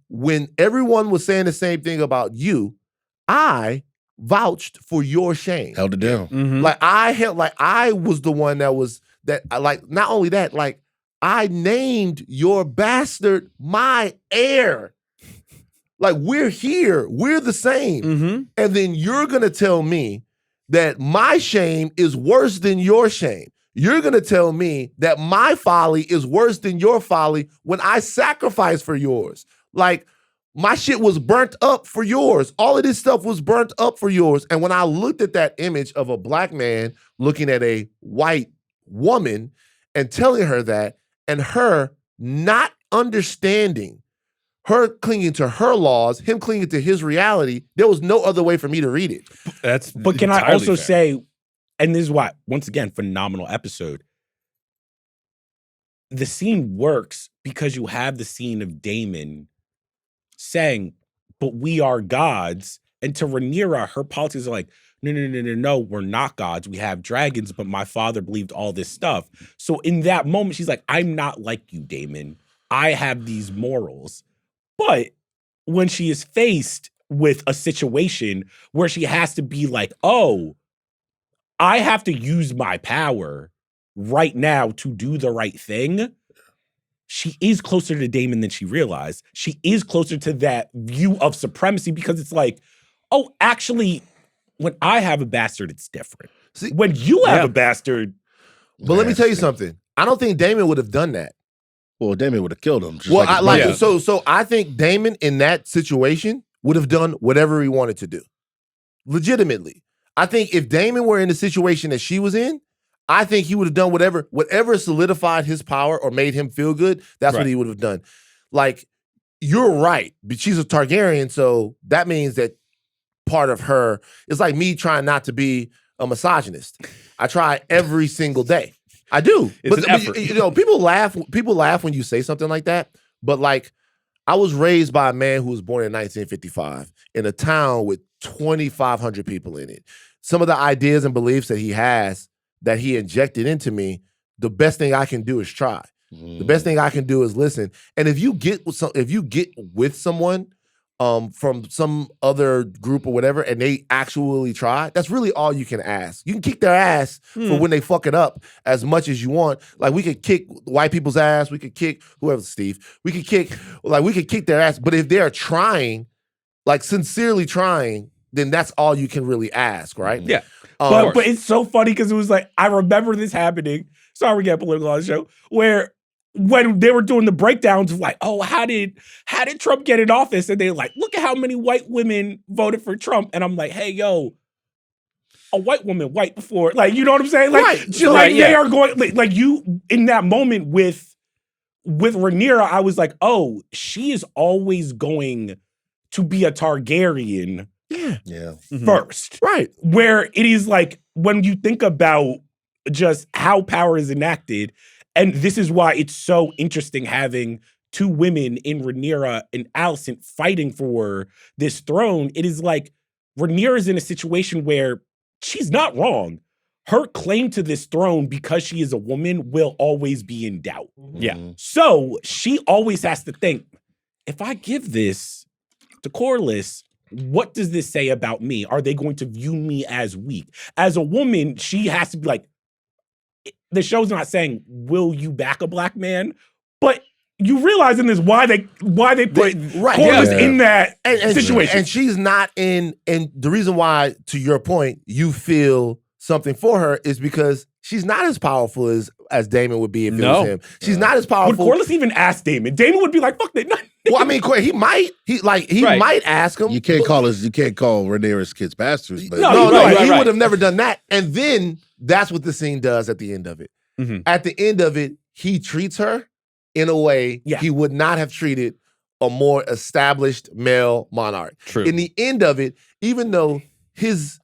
when everyone was saying the same thing about you, I vouched for your shame. Held it down. Mhm. Like I was the one not only that, like I named your bastard my heir. Like we're here, we're the same. Mhm. And then you're gonna tell me that my shame is worse than your shame. You're gonna tell me that my folly is worse than your folly when I sacrificed for yours. Like my shit was burnt up for yours. All of this stuff was burnt up for yours. And when I looked at that image of a black man looking at a white woman and telling her that, and her not understanding, her clinging to her laws, him clinging to his reality, there was no other way for me to read it. But can I entirely also fair. say, and this is why, once again, phenomenal episode. The scene works because you have the scene of Daemon saying, but we are gods. And to Rhaenyra, her politics are like, no, we're not gods. We have dragons, but my father believed all this stuff. So in that moment, she's like, I'm not like you, Daemon. I have these morals. But when she is faced with a situation where she has to be like, oh, I have to use my power right now to do the right thing, she is closer to Daemon than she realized. She is closer to that view of supremacy because it's like, oh, actually, when I have a bastard, it's different. See, when you have a bastard. But let me tell you something. I don't think Daemon would have done that. Well, Damon would have killed him. Just Well, like his brother. so I think Daemon in that situation would have done whatever he wanted to do. Legitimately. I think if Daemon were in the situation that she was in, I think he would have done whatever solidified his power or made him feel good, that's what he would have done. Like, you're right, but she's a Targaryen, so that means that part of her, it's like me trying not to be a misogynist. I try every single day. I do. It's an effort. You know, people laugh when you say something like that, but like, I was raised by a man who was born in 1955 in a town with 2,500 people in it. Some of the ideas and beliefs that he has that he injected into me, the best thing I can do is try. The best thing I can do is listen. And if you get with someone from some other group or whatever, and they actually try, that's really all you can ask. You can kick their ass for when they fuck it up as much as you want. Like, we could kick white people's ass. We could kick whoever's Steve. We could kick their ass. But if they're trying, like sincerely trying, then that's all you can really ask, right? Yeah. But it's so funny because it was like, I remember this happening. Sorry we get political on the show, where when they were doing the breakdowns of like, oh, how did Trump get in office? And they're like, look at how many white women voted for Trump. And I'm like, hey, yo, a white woman white before. Like, you know what I'm saying? Like, Right. They are going, like you, in that moment with Rhaenyra, I was like, oh, she is always going to be a Targaryen first. Right. Where it is like, when you think about just how power is enacted, and this is why it's so interesting having two women in Rhaenyra and Alicent fighting for this throne. It is like Rhaenyra is in a situation where she's not wrong. Her claim to this throne, because she is a woman, will always be in doubt. Yeah. So she always has to think, if I give this to Corlys, what does this say about me? Are they going to view me as weak? As a woman, she has to be like, the show's not saying, will you back a black man? But you realize in this why they put Corlys in that situation. And she's not in, and the reason why, to your point, you feel something for her is because she's not as powerful as Daemon would be if it was him. She's not as powerful. Would Corlys even ask Daemon? Daemon would be like, fuck that. Well, I mean, he might ask him. You can't call Rhaenyra's kids bastards, but he would have never done that. And then that's what the scene does at the end of it. Mm-hmm. At the end of it, he treats her in a way he would not have treated a more established male monarch. True. In the end of it, even though his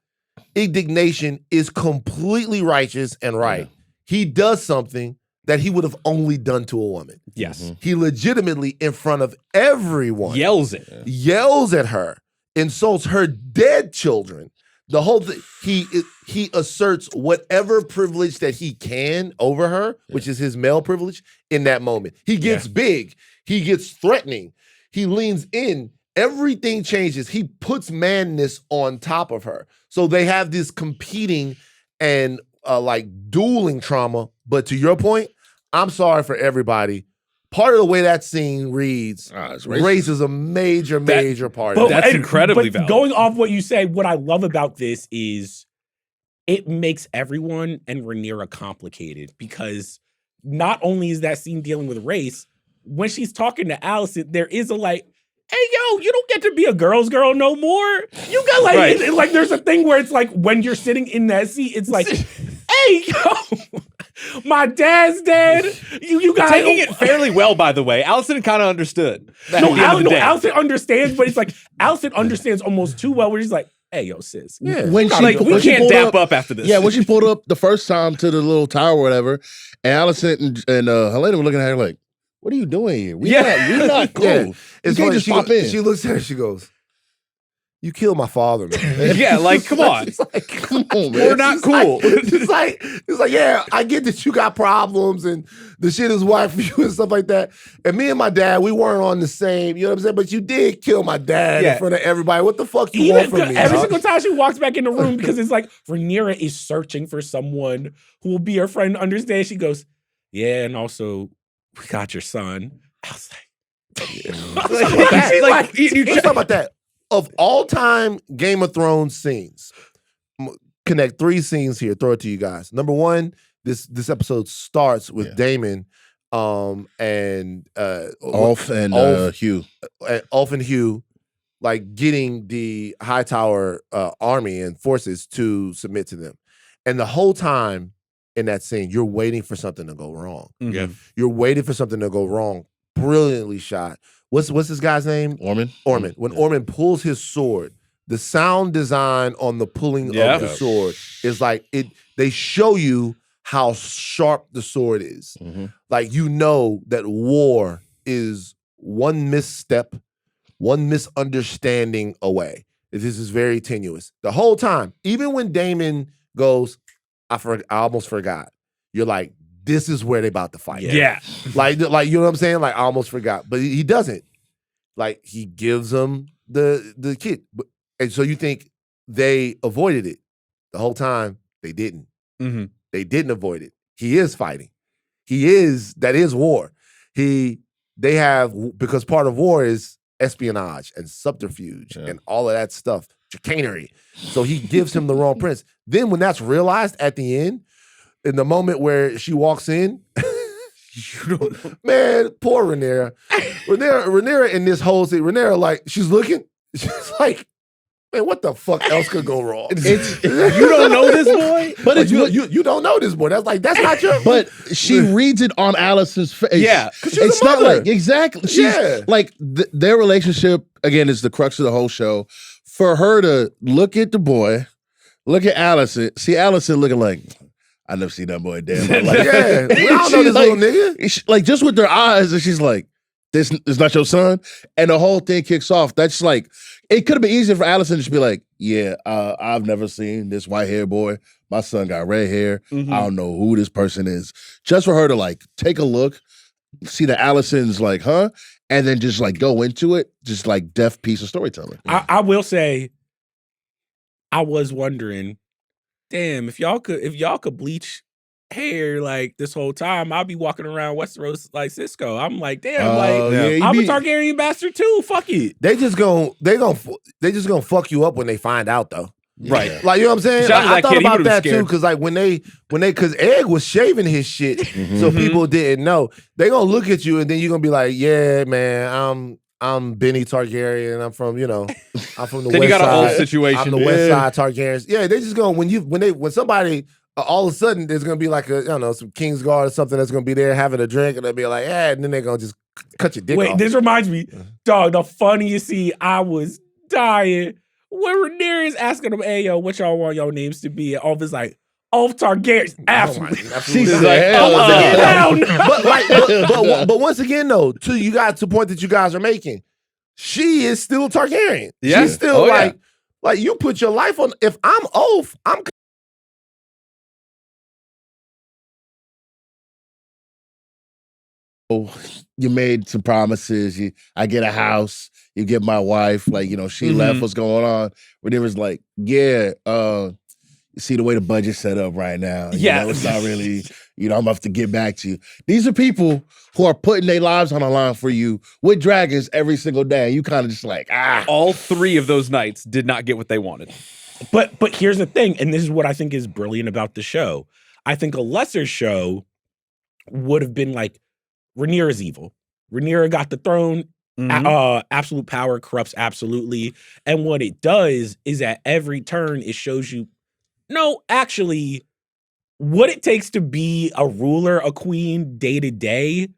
indignation is completely righteous and right, he does something that he would have only done to a woman. Yes. He legitimately, in front of everyone, Yells it. yells at her, insults her dead children. The whole thing, he asserts whatever privilege that he can over her, which is his male privilege, in that moment. He gets big. He gets threatening. He leans in. Everything changes. He puts manness on top of her. So they have this competing and like dueling trauma. But to your point, I'm sorry for everybody. Part of the way that scene reads, race is a major part of it. That's incredibly valid. Going off what you say, what I love about this is it makes everyone and Rhaenyra complicated, because not only is that scene dealing with race, when she's talking to Alicent, there is a like, hey, yo, you don't get to be a girl's girl no more. You got like, like there's a thing where it's like when you're sitting in that seat, it's like, hey, yo, my dad's dead. You guys taking it fairly well, by the way. Alicent kind of understood. Alicent understands, but it's like Alicent understands almost too well. Where she's like, "Hey, yo, sis, when she, like we can't dap up after this." Yeah, when she pulled up the first time to the little tower or whatever, and Alicent and Helena were looking at her like, "What are you doing here? We're not cool. Yeah. You It's can't funny, just pop in." She looks at her, she goes, "You killed my father, man." Yeah, like, come on. She's like, Come on, man. We're not cool. It's like, yeah, I get that you got problems and the shit is white for you and stuff like that. And me and my dad, we weren't on the same, you know what I'm saying? But you did kill my dad in front of everybody. What the fuck you want from me? Every single time she walks back in the room, because it's like Rhaenyra is searching for someone who will be her friend and understand. She goes, yeah, and also, we got your son. I was like, Let's talk about that. Of all time Game of Thrones scenes, connect 3 scenes here, throw it to you guys. Number 1, this episode starts with Daemon and Ulf and Hugh. Ulf and Hugh, like getting the Hightower army and forces to submit to them. And the whole time in that scene, you're waiting for something to go wrong. Mm-hmm. You're waiting for something to go wrong. Brilliantly shot. What's this guy's name? Ormond. When Ormond pulls his sword, the sound design on the pulling of the sword is like it. They show you how sharp the sword is. Mm-hmm. Like, you know that war is one misstep, one misunderstanding away. This is very tenuous. The whole time, even when Daemon goes, I almost forgot. You're like, this is where they about to fight. Yeah. Like you know what I'm saying? Like, I almost forgot. But he doesn't. Like, he gives them the kid. And so you think they avoided it. The whole time, they didn't. Mm-hmm. They didn't avoid it. He is fighting. That is war. Because part of war is espionage and subterfuge and all of that stuff, chicanery. So he gives him the wrong prince. Then when that's realized at the end, in the moment where she walks in, man, poor Rhaenyra. Rhaenyra in this whole thing, Rhaenyra, like, she's looking, she's like, man, what the fuck else could go wrong? You don't know this boy? But you don't know this boy. That's not your. But she reads it on Alicent's face. Yeah. It's not like, exactly. She's like, their relationship, again, is the crux of the whole show. For her to look at the boy, look at Alicent, see Alicent looking like, I never seen that boy damn. Like, I don't know this little nigga. Like, just with their eyes, and she's like, this is not your son? And the whole thing kicks off. That's like, it could have been easier for Alicent to just be like, yeah, I've never seen this white hair boy. My son got red hair. Mm-hmm. I don't know who this person is. Just for her to like take a look, see that Alicent's like, huh? And then just like go into it, just like deft piece of storytelling. I will say, I was wondering, damn, if y'all could bleach hair like this whole time, I'll be walking around Westeros like Cisco. I'm like, damn, I'm a Targaryen bastard too. Fuck it. They just gonna fuck you up when they find out though. Right. Yeah. Like, you know what I'm saying? Shout out I to that thought kid, he about would've that been too, because like because Egg was shaving his shit, so people didn't know. They gonna look at you and then you're gonna be like, yeah, man, I'm Benny Targaryen. I'm from, I'm from the Then West you got Side. a whole situation. I'm the West Side Targaryens. Yeah, they just gonna when somebody all of a sudden there's gonna be like some Kingsguard or something that's gonna be there having a drink, and they'll be like, yeah, and then they're gonna just cut your dick Wait, off. this reminds me, dog, the funniest scene, I was dying. When Rhaenyra is asking them, hey, yo, what y'all want your names to be? And all of it's like, Targaryen. Absolutely. She Absolutely. said, I want to get down. but once again, though, to you guys, to the point that you guys are making, she is still Targaryen. Yeah. She's still Oh, yeah. like you put your life on. If I'm oath, I'm. You made some promises. I get a house. You get my wife. Like, you know, she left. What's going on? Rhaenyra's like, yeah, you see the way the budget's set up right now. You know, it's not really, you know, I'm gonna have to get back to you. These are people who are putting their lives on the line for you with dragons every single day. And you kind of just like, All 3 of those knights did not get what they wanted. But here's the thing, and this is what I think is brilliant about the show. I think a lesser show would have been like, Rhaenyra's evil. Rhaenyra got the throne. Absolute power corrupts absolutely. And what it does is at every turn, it shows you, no, actually, what it takes to be a ruler, a queen, day to day,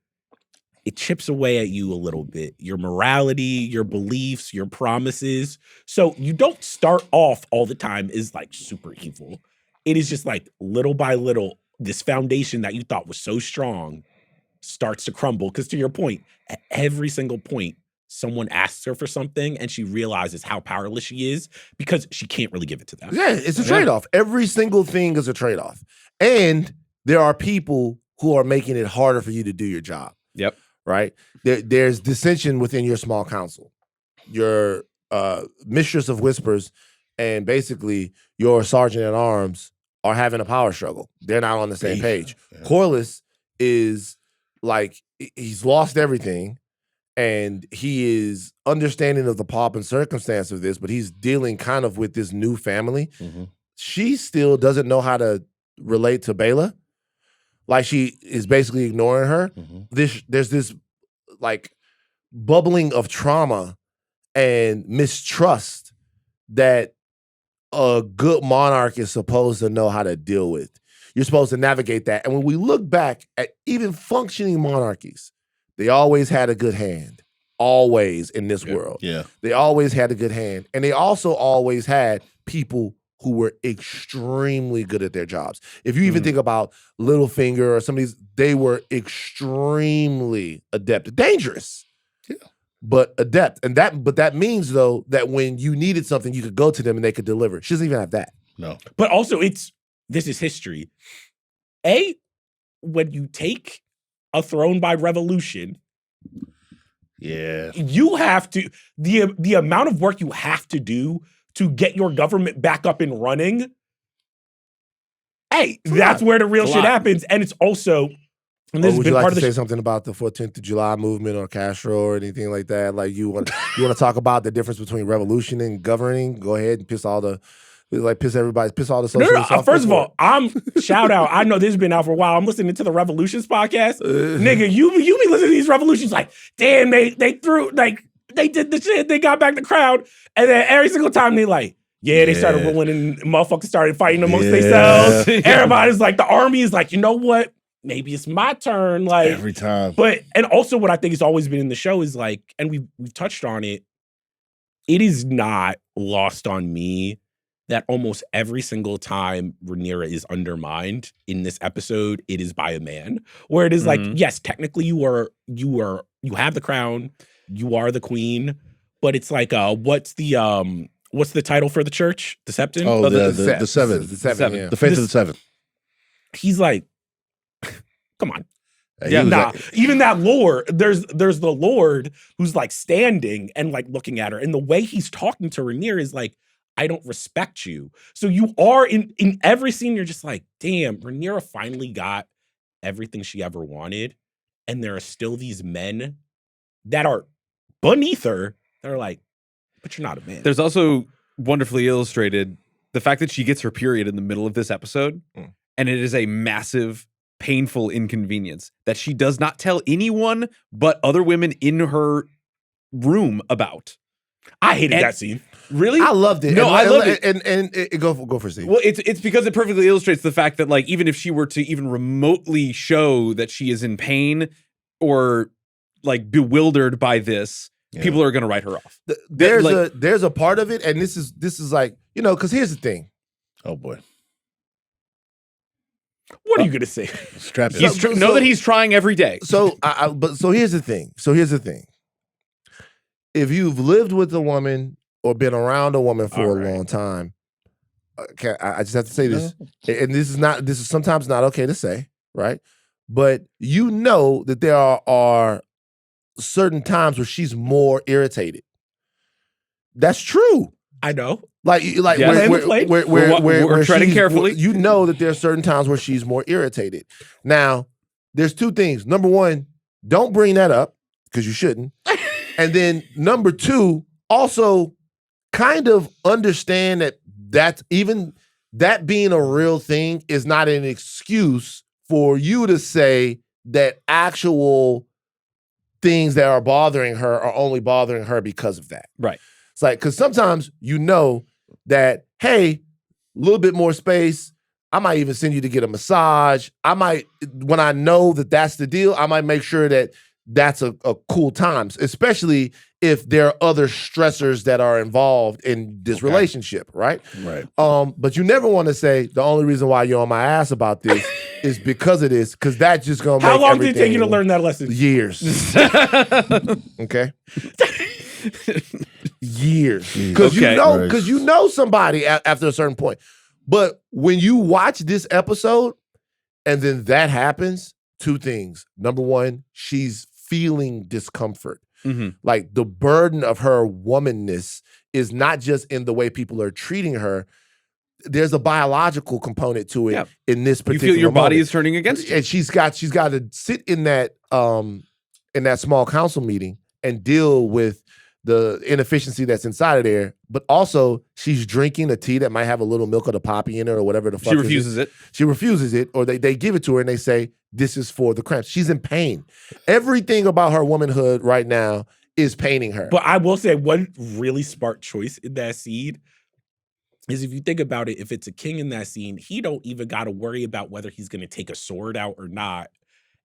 it chips away at you a little bit. Your morality, your beliefs, your promises. So you don't start off all the time as like super evil. It is just like little by little, this foundation that you thought was so strong starts to crumble. Because to your point, at every single point, someone asks her for something and she realizes how powerless she is because she can't really give it to them. Yeah, it's a trade-off. Every single thing is a trade-off. And there are people who are making it harder for you to do your job. Yep. Right? There's dissension within your small council. Your mistress of whispers and basically your sergeant at arms are having a power struggle. They're not on the same page. Yeah. Corlys is like, he's lost everything and he is understanding of the pomp and circumstance of this, but he's dealing kind of with this new family. She still doesn't know how to relate to Bela. Like, she is basically ignoring her. There's this like bubbling of trauma and mistrust that a good monarch is supposed to know how to deal with. You're supposed to navigate that. And when we look back at even functioning monarchies, they always had a good hand. Always in this world. Yeah. They always had a good hand. And they also always had people who were extremely good at their jobs. If you even think about Littlefinger or some of these, they were extremely adept. Dangerous. Yeah. But adept. But that means, though, that when you needed something, you could go to them and they could deliver. She doesn't even have that. No. But also, this is history. When you take a throne by revolution, you have to, the amount of work you have to do to get your government back up and running, that's where the real shit happens. And it's also, and this has would been you like part to of the say something about the 14th of July movement or Castro or anything like that? Like, you want to talk about the difference between revolution and governing? Go ahead and piss all the socialists off. First of all, shout out. I know this has been out for a while. I'm listening to the Revolutions podcast. Nigga, you be listening to these revolutions like, damn, they did the shit. They got back the crowd. And then every single time they like, they started ruling and motherfuckers started fighting amongst themselves. Everybody's like, the army is like, you know what? Maybe it's my turn. Like, every time. And also what I think has always been in the show is like, and we've touched on it, it is not lost on me that almost every single time Rhaenyra is undermined in this episode, it is by a man. Where it is like, yes, technically you have the crown, you are the queen, but it's like, what's the title for the church? The Septon? Oh, the seven. The seven, yeah. The faith of the seven. He's like, come on. Like, even that Lord, there's the Lord who's like standing and like looking at her. And the way he's talking to Rhaenyra is like, I don't respect you. So you are in every scene, you're just like, damn, Rhaenyra finally got everything she ever wanted. And there are still these men that are beneath her that are like, but you're not a man. There's also wonderfully illustrated the fact that she gets her period in the middle of this episode, and it is a massive, painful inconvenience that she does not tell anyone but other women in her room about. I hated that scene. Really? I loved it. No, I loved it. And go for Steve. Well, it's because it perfectly illustrates the fact that, like, even if she were to even remotely show that she is in pain or like bewildered by this, people are going to write her off. There's a part of it, and this is like, because here's the thing. Oh boy. What are you gonna say? Strap it. Know that he's trying every day. So here's the thing. If you've lived with a woman or been around a woman for a long time, I just have to say this, and this is sometimes not okay to say, right? But you know that there are certain times where she's more irritated. That's true. I know. Like we're treading carefully. You know that there are certain times where she's more irritated. Now, there's two things. Number one, don't bring that up because you shouldn't. And then number two, also kind of understand that even that being a real thing is not an excuse for you to say that actual things that are bothering her are only bothering her because of that. Right. It's like, because sometimes you know that, hey, a little bit more space. I might even send you to get a massage. I might, when I know that that's the deal, I might make sure that that's a cool time, especially if there are other stressors that are involved in this relationship, right? Right. But you never want to say the only reason why you're on my ass about this is because of this, because that's just gonna How make long did it take you to learn that lesson? Years. Okay. Years. Because you know somebody after a certain point. But when you watch this episode and then that happens, two things. Number one, she's feeling discomfort. Mm-hmm. Like the burden of her womanness is not just in the way people are treating her. There's a biological component to it in this particular You feel your body moment. is turning against you. And she's got to sit in that small council meeting and deal with the inefficiency that's inside of there. But also she's drinking a tea that might have a little milk of the poppy in it or whatever the fuck. She refuses it. She refuses it, or they give it to her and they say, this is for the cramps. She's in pain. Everything about her womanhood right now is paining her. But I will say one really smart choice in that scene is, if you think about it, if it's a king in that scene, he don't even got to worry about whether he's going to take a sword out or not.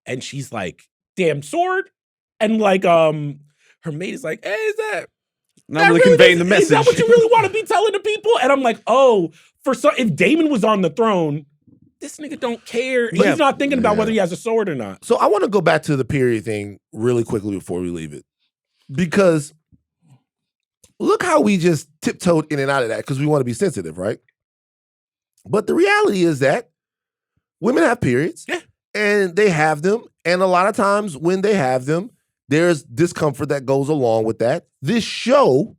And she's like, damn sword? And like, her mate is like, hey, is that not really conveying the message? Is that what you really want to be telling the people? And I'm like, oh, if Daemon was on the throne, this nigga don't care. He's not thinking about whether he has a sword or not. So I want to go back to the period thing really quickly before we leave it. Because look how we just tiptoed in and out of that because we want to be sensitive, right? But the reality is that women have periods and they have them. And a lot of times when they have them, there's discomfort that goes along with that. This show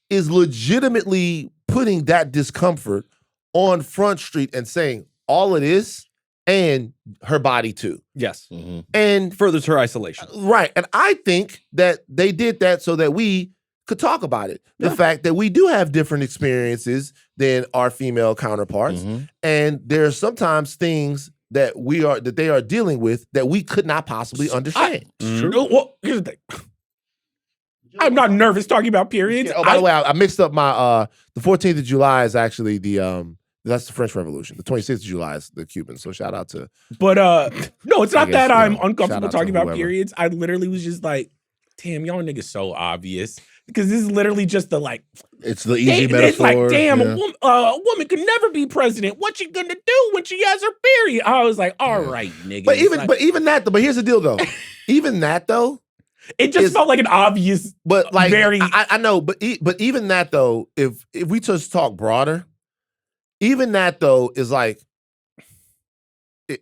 is legitimately putting that discomfort on Front Street and saying all it is, and her body too. Yes. Mm-hmm. And furthers her isolation. Right. And I think that they did that so that we could talk about it. The fact that we do have different experiences than our female counterparts. Mm-hmm. And there are sometimes things that they are dealing with that we could not possibly understand. Well, here's the thing. I'm not nervous talking about periods. By the way, I mixed up my the 14th of July is actually that's the French Revolution. The 26th of July is the Cuban. So shout out to. But no, it's not that I'm shout uncomfortable out to talking about whoever. periods. I literally was just like, damn, y'all niggas so obvious. Because this is literally just the like. It's the easy metaphor. It's like, damn, a woman could never be president. What she gonna do when she has her period? I was like, all right, nigga. But even that though. But here's the deal though. Even that though. It just felt like an obvious. But like, very. I know. But even that though, if we just talk broader, even that though is like,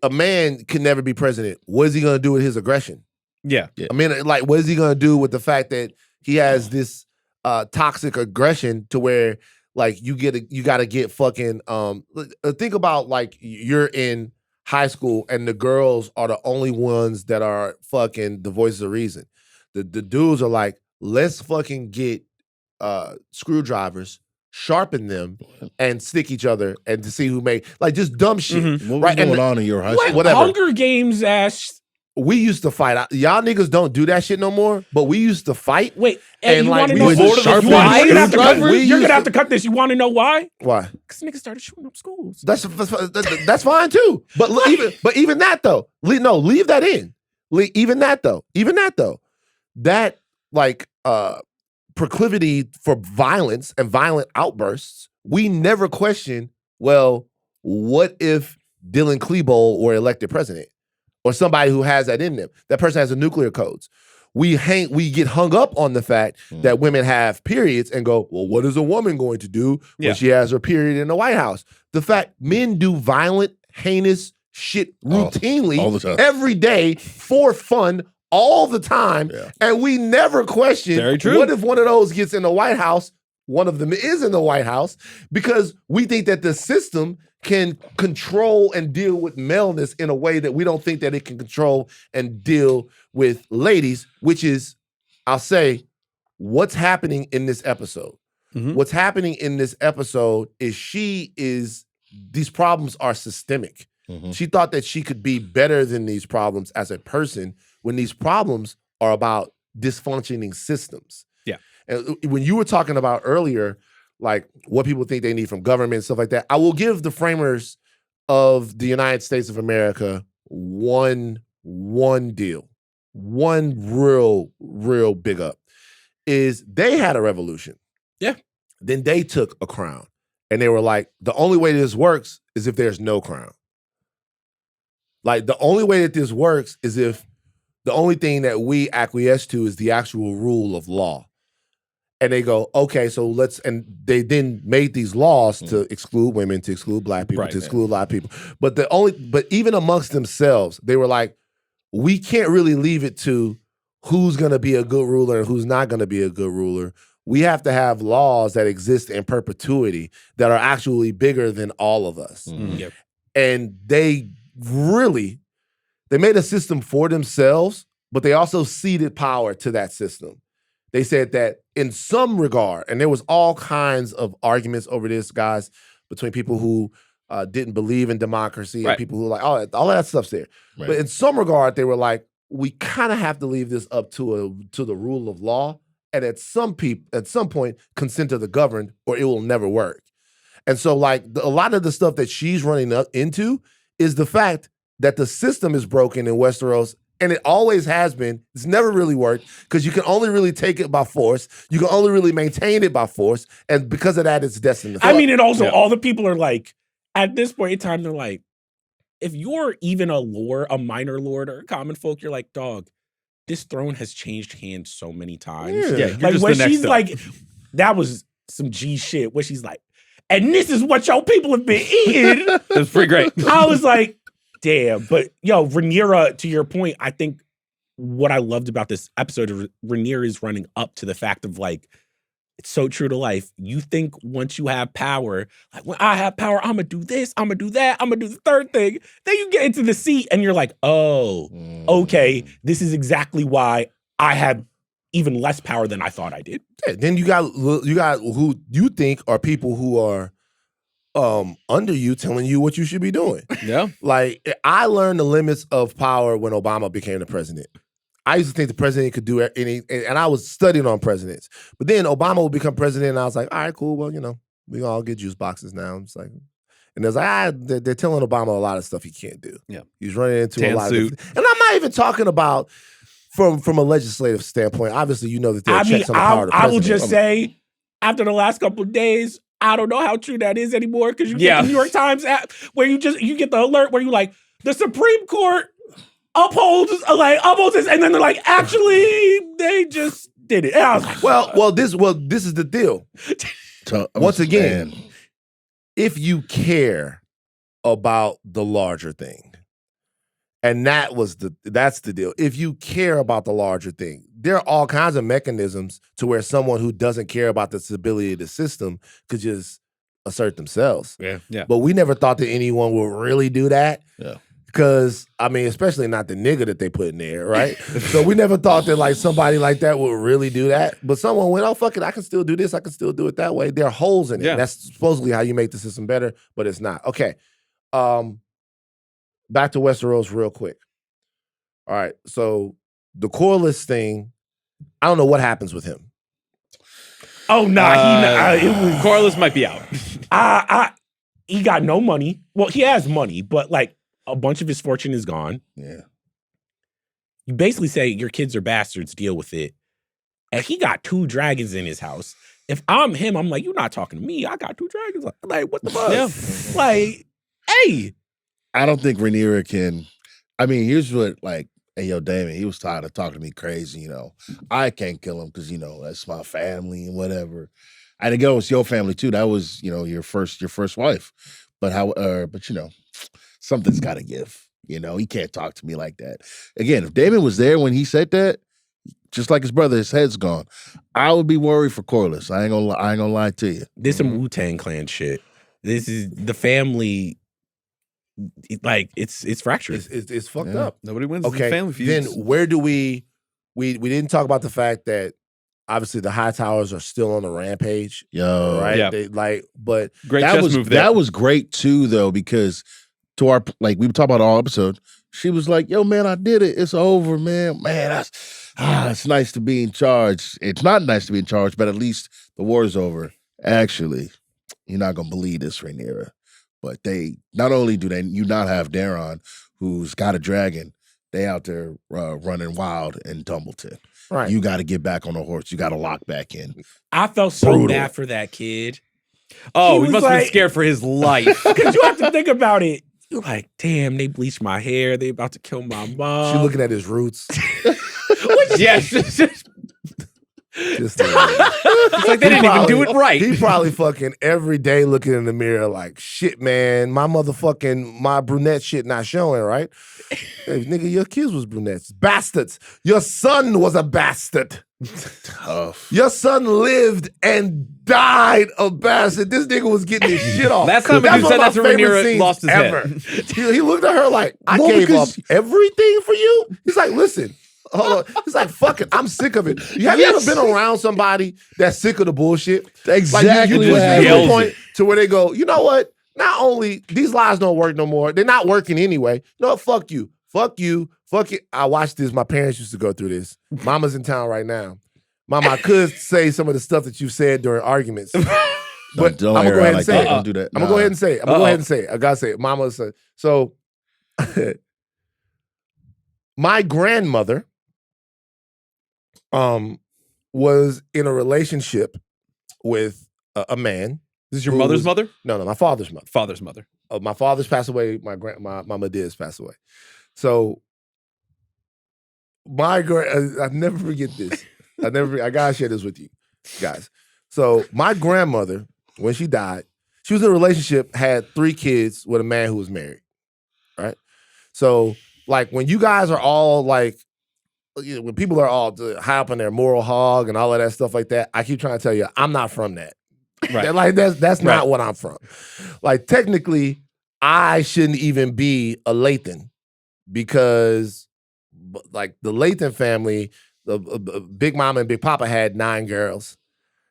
a man can never be president. What is he gonna do with his aggression? Yeah. I mean, like, what is he gonna do with the fact that he has this toxic aggression to where like you gotta get fucking think about like you're in high school and the girls are the only ones that are fucking the voices of reason. The dudes are like, let's fucking get screwdrivers, sharpen them, and stick each other and to see who made like just dumb shit. Mm-hmm. What was going on in your high school? Whatever. Hunger Games ass. We used to fight. Y'all niggas don't do that shit no more, but we used to fight. Wait, and you like want to we know was Lord of the sharpening Flies? You're gonna have to cut this. You want to know why? Why? Because niggas started shooting up schools. That's fine too. But even that though, leave that in. Even that though. that like proclivity for violence and violent outbursts, we never question, well, what if Dylan Klebold were elected president? Or somebody who has that in them. That person has the nuclear codes. We get hung up on the fact that women have periods and go, well, what is a woman going to do when she has her period in the White House? The fact men do violent, heinous shit routinely all the time. every day for fun all the time. Yeah. And we never question, what if one of those gets in the White House? One of them is in the White House because we think that the system can control and deal with maleness in a way that we don't think that it can control and deal with ladies, which is, I'll say, what's happening in this episode. What's happening in this episode is these problems are systemic. She thought that she could be better than these problems as a person when these problems are about dysfunctioning systems. Yeah. And when you were talking about earlier, like what people think they need from government and stuff like that, I will give the framers of the United States of America one deal, one real big up, is they had a revolution. Yeah. Then they took a crown. And they were like, the only way this works is if there's no crown. Like the only way that this works is if the only thing that we acquiesce to is the actual rule of law. And they go, okay, so and they then made these laws to exclude women, to exclude black people, to exclude a lot of people. But even amongst themselves, they were like, we can't really leave it to who's gonna be a good ruler and who's not gonna be a good ruler. We have to have laws that exist in perpetuity that are actually bigger than all of us. Yep. And they made a system for themselves, but they also ceded power to that system. They said that in some regard, and there was all kinds of arguments over this, guys, between people who didn't believe in democracy and people who were like, all that stuff's there. Right. But in some regard, they were like, we kind of have to leave this up to the rule of law, and at some point, consent of the governed, or it will never work. And so, like, a lot of the stuff that she's running up into is the fact that the system is broken in Westeros. And it always has been. It's never really worked because you can only really take it by force. You can only really maintain it by force. And because of that, it's destined to fail. I mean, and also all the people are like, at this point in time, they're like, if you're even a minor lord or a common folk, you're like, dog, this throne has changed hands so many times. Yeah, like when she's like, that was some G shit, where she's like, and this is what your people have been eating. That's pretty great. I was like, damn. But yo, Rhaenyra, to your point, I think what I loved about this episode of Rhaenyra is running up to the fact of like, it's so true to life. You think once you have power, like when I have power, I'm gonna do this, I'm gonna do that, I'm gonna do the third thing. Then you get into the seat and you're like, oh, okay, this is exactly why I have even less power than I thought I did. Yeah, then you got who you think are people who are under you telling you what you should be doing. Yeah. Like, I learned the limits of power when Obama became the president. I used to think the president could do any, and I was studying on presidents. But then Obama would become president, and I was like, all right, cool, well, we all get juice boxes now. I'm just like, and there's like, they're telling Obama a lot of stuff he can't do. Yeah. He's running into a lot of different, and I'm not even talking about from a legislative standpoint. Obviously, you know that there are checks on the power of the president. I will just say, after the last couple of days, I don't know how true that is anymore, because you get the New York Times app where you get the alert where you like, the Supreme Court upholds this, and then they're like, actually, they just did it. And I was like, well, this is the deal. Once again, if you care about the larger thing, and that's the deal. If you care about the larger thing, there are all kinds of mechanisms to where someone who doesn't care about the stability of the system could just assert themselves. Yeah. But we never thought that anyone would really do that. Yeah. Because, I mean, especially not the nigga that they put in there, right? So we never thought that like somebody like that would really do that. But someone went, oh, fuck it, I can still do this, I can still do it that way. There are holes in it. That's supposedly how you make the system better, but it's not. Okay. Back to Westeros real quick. All right, so the Corliss thing, I don't know what happens with him. Oh, nah, Corliss might be out. He got no money. Well, he has money, but like a bunch of his fortune is gone. Yeah. You basically say your kids are bastards, deal with it. And he got 2 dragons in his house. If I'm him, I'm like, you're not talking to me. I got 2 dragons. Like, what the fuck? Yeah. Like, hey. I don't think Rhaenyra can. I mean, here's what, like, hey, yo, Damon, he was tired of talking to me crazy, you know. I can't kill him because, you know, that's my family and whatever. And again, it's your family too. That was, you know, your first wife. But but you know, something's got to give. You know, he can't talk to me like that. Again, if Damon was there when he said that, just like his brother, his head's gone. I would be worried for Corliss. I ain't gonna lie to you. This some Wu-Tang Clan shit. This is the family. Like it's fractured. It's fucked up. Nobody wins Okay, the family feuds. then where do we didn't talk about the fact that obviously the High Towers are still on the rampage. Yo, Right? Yeah. They, like, but Great that chess was move there. that was great too, though, because to our, like, we talked about all episode. She was like, "Yo, man, I did it. It's over, man. Man, it's nice to be in charge. It's not nice to be in charge, but at least the war's over." Actually, you're not gonna believe this, Rhaenyra, but they not only do you not have Daron, who's got a dragon, they out there running wild in Tumbleton. right. You got to get back on the horse. You got to lock back in. I felt so Brutal. bad for that kid. Oh, He he was must have like- been scared for his life. Because you have to think about it. You're like, damn, they bleached my hair. They about to kill my mom. She looking at his roots. Yes. Just It's like they didn't even do it right. He probably fucking every day looking in the mirror like, shit, man, my brunette shit not showing, right? Hey, nigga, your kids was brunettes. Bastards. Your son was a bastard. Tough. Your son lived and died a bastard. This nigga was getting his shit off. Last time a That's dude one said of that my to favorite Rhaenyra, scenes lost his ever. head. He looked at her like, I Well, gave up because- everything for you? He's like, listen, hold on. He's like, fuck it. I'm sick of it. Have you ever been around somebody that's sick of the bullshit? Exactly You what push them happened. to a Yells point to where they go, you know what? Not only these lies don't work no more, they're not working anyway. No, fuck you. Fuck you. Fuck it. I watched this. My parents used to go through this. Mama's in town right now. Mama, I could say some of the stuff that you said during arguments. But Don't I'm gonna air go out ahead and like say that. it. Don't do that. I'm gonna go ahead and say it. I'm gonna go Uh-oh. ahead and say it. I gotta say it. Mama said so. My grandmother was in a relationship with a man. This is your Who mother's was- mother? No, my father's mother. Father's mother. My father's passed away. My mama Diz passed away. So I never forget this. I gotta share this with you guys. So my grandmother, when she died, she was in a relationship, had 3 kids with a man who was married. Right? So like when you guys are all like, you know, when people are all high up on their moral hog and all of that stuff like that, I keep trying to tell you, I'm not from that. Right. Like that's Right. not what I'm from. Like technically, I shouldn't even be a Lathan because like the Lathan family, the Big Mama and Big Papa had 9 girls,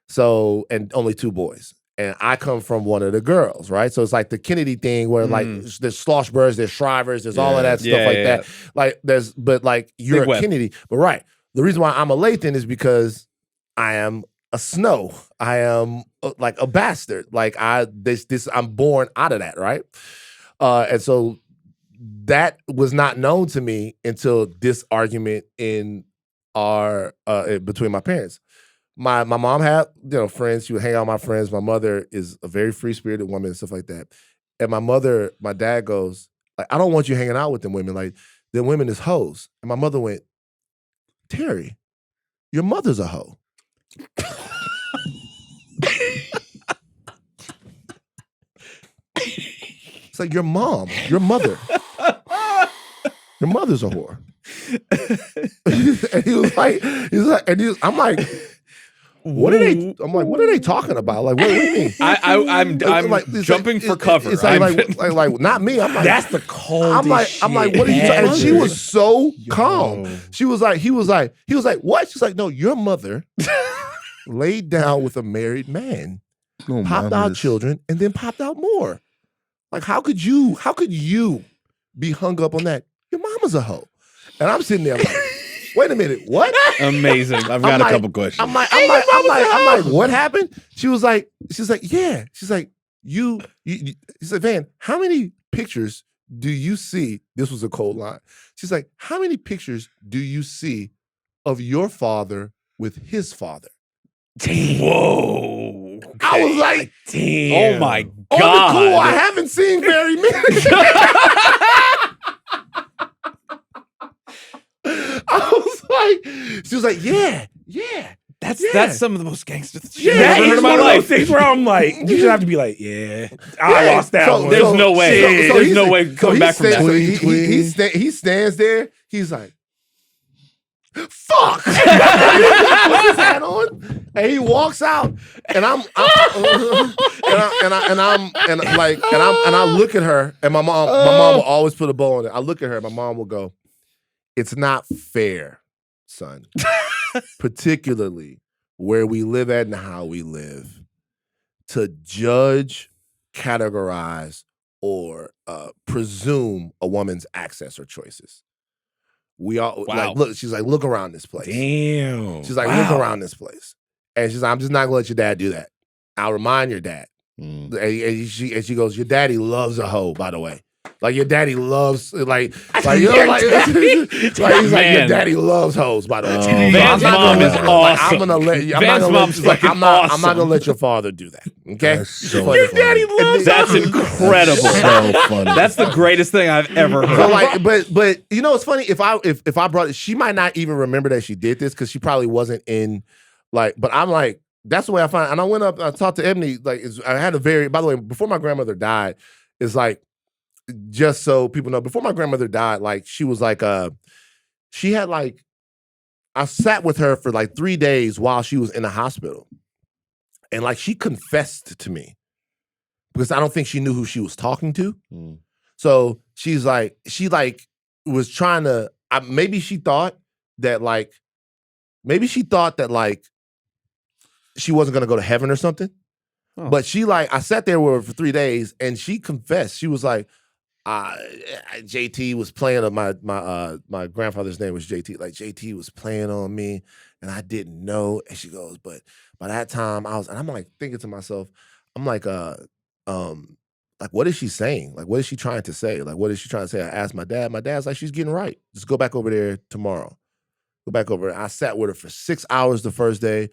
so and only 2 boys. And I come from one of the girls, right? So it's like the Kennedy thing where like there's Schlossbergs, there's Shrivers, there's all of that stuff like that. Like but like you're Big a web. Kennedy. But right, the reason why I'm a Lathan is because I am a Snow. I am like a bastard. Like I'm born out of that, right? And so that was not known to me until this argument in our between my parents. My mom had, you know, friends. She would hang out with my friends. My mother is a very free-spirited woman and stuff like that. And my dad goes, like, I don't want you hanging out with them women. Like, them women is hoes. And my mother went, Terry, your mother's a hoe. It's like your mother, your mother's a whore. And I'm like, what are they? I'm like, what are they talking about? Like, what do you mean? I'm It's jumping for cover. It's like not me. I'm like, That's the coldest I'm like, what are you? And she was so calm. She was like, he was like, what? She's like, no, your mother laid down with a married man, Oh, popped out children, and then popped out more. Like, how could you be hung up on that? Your mama's a hoe. And I'm sitting there like, wait a minute, what? Amazing. I've got I'm a couple questions. I'm like, what happened? She's like, yeah. She's like, you she said, Van, how many pictures do you see? This was a cold line. She's like, how many pictures do you see of your father with his father? Whoa. I was like, damn. Oh my God. On the cool, I haven't seen very many. I was like, she was like, yeah. That's some of the most gangster shit Yeah, I've That ever heard is in my one of life. those things where I'm like, you should have to be like, I lost that so one. There's no way. There's no way coming back from that. So he stands there. He's like, fuck. Puts his hat on, and he walks out. And I look at her, and my mom will always put a bow on it. I look at her, and my mom will go, "It's not fair, son, particularly where we live at and how we live, to judge, categorize, or presume a woman's access or choices." We all like look. She's like, look around this place. Damn. She's like, look around this place, and she's like, I'm just not gonna let your dad do that. I'll remind your dad. And she goes, your daddy loves a hoe, by the way. Like your daddy loves he's like your daddy loves hoes, by the way. Van's mom is awesome. I'm not gonna let your father do that. Okay, Your daddy loves That's incredible. So funny. That's the greatest thing I've ever heard. So like, but you know, it's funny if I brought it, she might not even remember that she did this because she probably wasn't in like. But I'm like, that's the way I find. And I went up, I talked to Ebony. Like, I had by the way, before my grandmother died, it's like, just so people know, before my grandmother died, like she was like, she had like, I sat with her for like 3 days while she was in the hospital, and like she confessed to me because I don't think she knew who she was talking to. So she was trying to, maybe she thought that she wasn't going to go to heaven or something. Oh. But I sat there with her for 3 days and she confessed. She was like, JT was playing on my grandfather's name was JT. Like JT was playing on me and I didn't know. And she goes, but by that time and I'm like thinking to myself, I'm like, what is she saying? Like, what is she trying to say? Like, what is she trying to say? I asked my dad. My dad's like, she's getting right. Just go back over there tomorrow. Go back over there. I sat with her for 6 hours the first day. I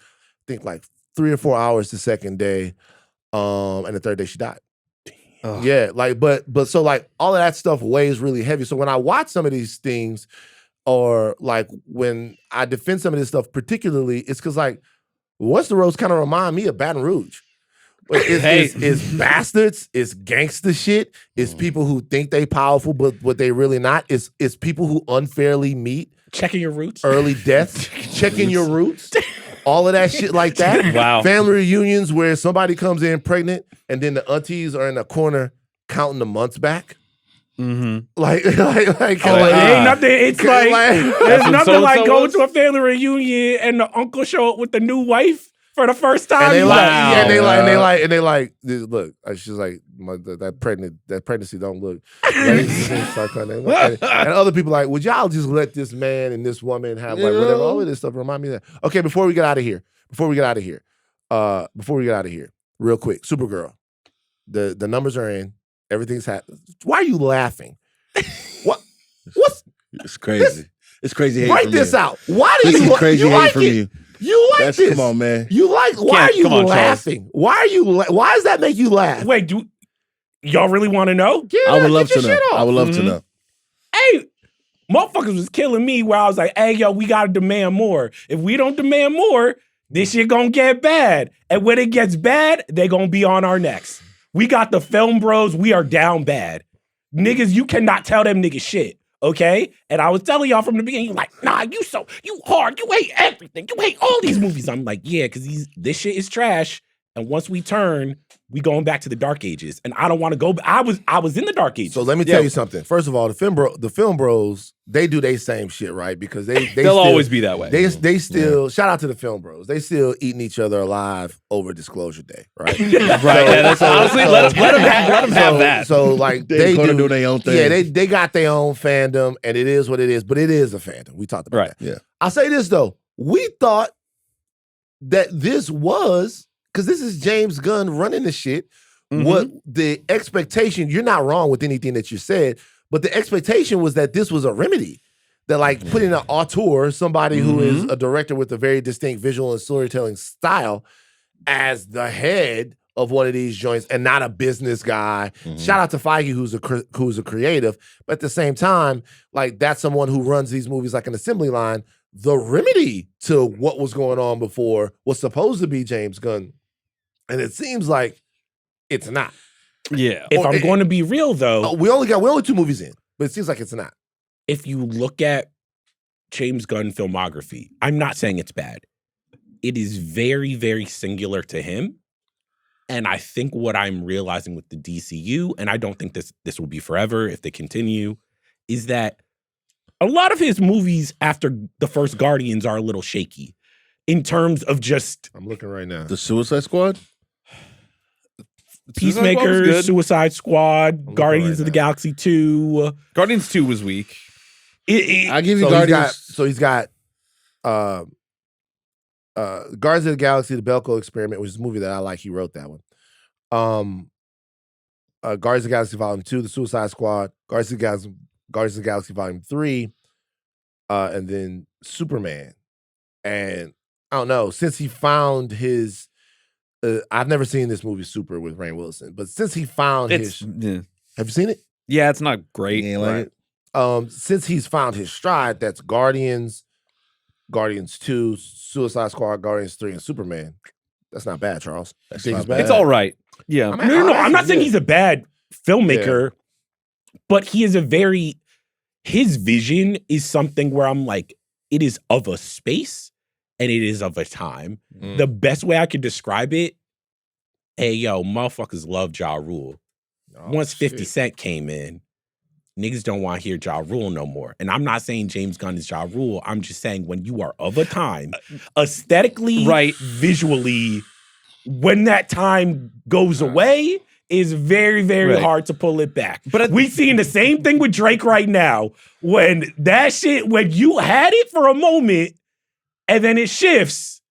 think like 3 or 4 hours the second day. And the third day she died. Ugh. Yeah, like, but so like all of that stuff weighs really heavy. So when I watch some of these things, or like when I defend some of this stuff, particularly, it's because like Westeros kind of remind me of Baton Rouge. It's bastards, it's gangster shit, it's people who think they powerful, but what they really not. It's people who unfairly meet. Checking your roots. Early deaths, checking your roots. All of that shit like that. Wow. Family reunions where somebody comes in pregnant and then the aunties are in the corner counting the months back. Mm-hmm. Like, it ain't nothing. It's like there's nothing like going to a family reunion and the uncle show up with the new wife for the first time. And they like, look. She's like, that pregnancy don't look. And other people like, would y'all just let this man and this woman have like whatever? All of this stuff remind me of that. Okay, before we get out of here, real quick, Supergirl. The numbers are in. Everything's happening. Why are you laughing? What's? It's crazy. It's crazy. Write this out. Why do you crazy hate from you? You like this? Come on, man. You like? Why are you laughing? Why are you? Why does that make you laugh? Wait, do y'all really want to know? I would love to know. I would love to know. Hey, motherfuckers was killing me where I was like, hey, yo, we got to demand more. If we don't demand more, this shit gonna get bad. And when it gets bad, they gonna be on our necks. We got the film bros. We are down bad. Niggas, you cannot tell them niggas shit. Okay? And I was telling y'all from the beginning, like, nah, you hard. You hate everything. You hate all these movies. I'm like, yeah, because this shit is trash. And once we turn, we going back to the dark ages. And I don't want to go back. I was in the dark ages. So let me tell you something. First of all, the film bros, they do their same shit, right? Because they'll still, always be that way. They still, shout out to the film bros. They still eating each other alive over Disclosure Day, right? Right. So, honestly, let them have that. So like they gonna do their own thing. Yeah, they got their own fandom, and it is what it is. But it is a fandom. We talked about that. Yeah. I'll say this though. We thought that this was, because this is James Gunn running the shit. what the expectation, you're not wrong with anything that you said, but the expectation was that this was a remedy. That like putting an auteur, somebody who is a director with a very distinct visual and storytelling style, as the head of one of these joints and not a business guy. Shout out to Feige, who's a creative, but at the same time, like that's someone who runs these movies like an assembly line. The remedy to what was going on before was supposed to be James Gunn, and it seems like it's not. Yeah. If I'm going to be real, though, we're only 2 movies in, but it seems like it's not. If you look at James Gunn filmography, I'm not saying it's bad. It is very, very singular to him. And I think what I'm realizing with the DCU, and I don't think this will be forever if they continue, is that a lot of his movies after the first Guardians are a little shaky in terms of just... I'm looking right now. The Suicide Squad? Peacemaker, Suicide Squad, Guardians of the Galaxy 2. Guardians 2 was weak. I give you Guardians. He's got Guardians of the Galaxy, the Belko Experiment, which is a movie that I like. He wrote that one. Guardians of the Galaxy Volume 2, The Suicide Squad, Guardians of the Galaxy Volume 3, and then Superman. And I don't know, since he found his I've never seen this movie Super with Rainn Wilson, but since he found have you seen it? Yeah, it's not great. You ain't like it? Since he's found his stride, that's Guardians 2, Suicide Squad, Guardians 3, and Superman. That's not bad, Charles. That's think not it's bad? bad. It's all right. Yeah. No. I'm not saying he's a bad filmmaker, but he is his vision is something where I'm like, it is of a space and it is of a time. The best way I could describe it, hey, yo, motherfuckers love Ja Rule. Once 50 Cent came in, niggas don't want to hear Ja Rule no more. And I'm not saying James Gunn is Ja Rule. I'm just saying when you are of a time, aesthetically, visually, when that time goes away, is very, very hard to pull it back. But we seeing the same thing with Drake right now. When you had it for a moment and then it shifts,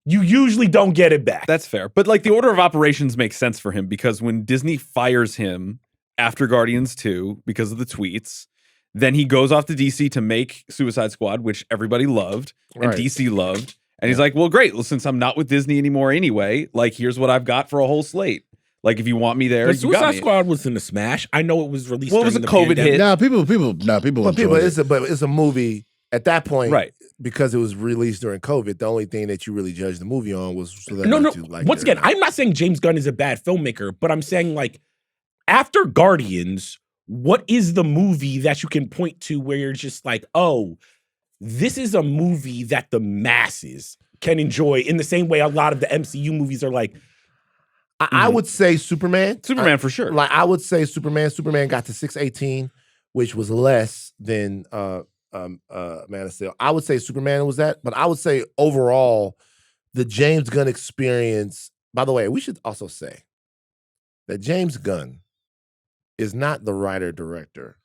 you usually don't get it back. That's fair. But like the order of operations makes sense for him because when Disney fires him after Guardians 2 because of the tweets, then he goes off to DC to make Suicide Squad, which everybody loved and DC loved. And he's like, well, great. Well, since I'm not with Disney anymore anyway, like here's what I've got for a whole slate. Like if you want me there, the Suicide Squad was in the smash. I know it was released. Well, it was a COVID hit. Nah, people. It's a movie at that point, right? Because it was released during COVID. The only thing that you really judged the movie on was Once again, I'm not saying James Gunn is a bad filmmaker, but I'm saying like after Guardians, what is the movie that you can point to where you're just like, oh, this is a movie that the masses can enjoy in the same way a lot of the MCU movies are like. I would say Superman. For sure. Like I would say Superman. Superman got to 618, which was less than Man of Steel. I would say Superman was that, but I would say overall, the James Gunn experience. By the way, we should also say that James Gunn is not the writer-director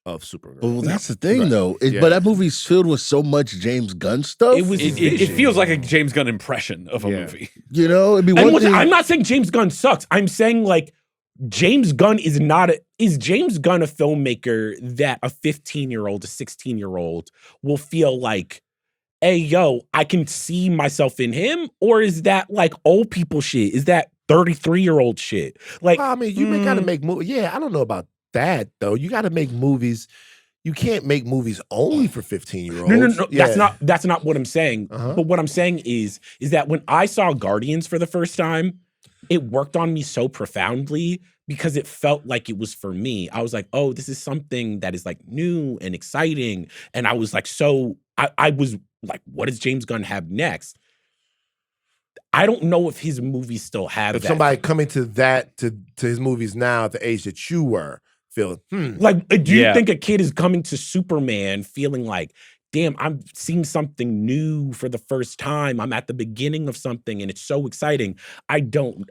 of Supergirl. Well, that's the thing, though. But that movie's filled with so much James Gunn stuff. It feels like a James Gunn impression of a movie. You know, it'd be one thing. I'm not saying James Gunn sucks. I'm saying like James Gunn is James Gunn a filmmaker that a 15-year-old, a 16-year-old will feel like, hey, yo, I can see myself in him? Or is that like old people shit? Is that 33-year-old shit? Like, I mean, you gotta make movies. Yeah, I don't know about that though. You got to make movies. You can't make movies only for 15-year-olds. No. Yeah. That's not what I'm saying. But what I'm saying is that when I saw Guardians for the first time, it worked on me so profoundly because it felt like it was for me. I was like, oh, this is something that is like new and exciting. And I was like, I was like, what does James Gunn have next? I don't know if his movies still have if that. Somebody coming to his movies now at the age that you were feeling, Like, do you think a kid is coming to Superman feeling like, damn, I'm seeing something new for the first time. I'm at the beginning of something and it's so exciting. I don't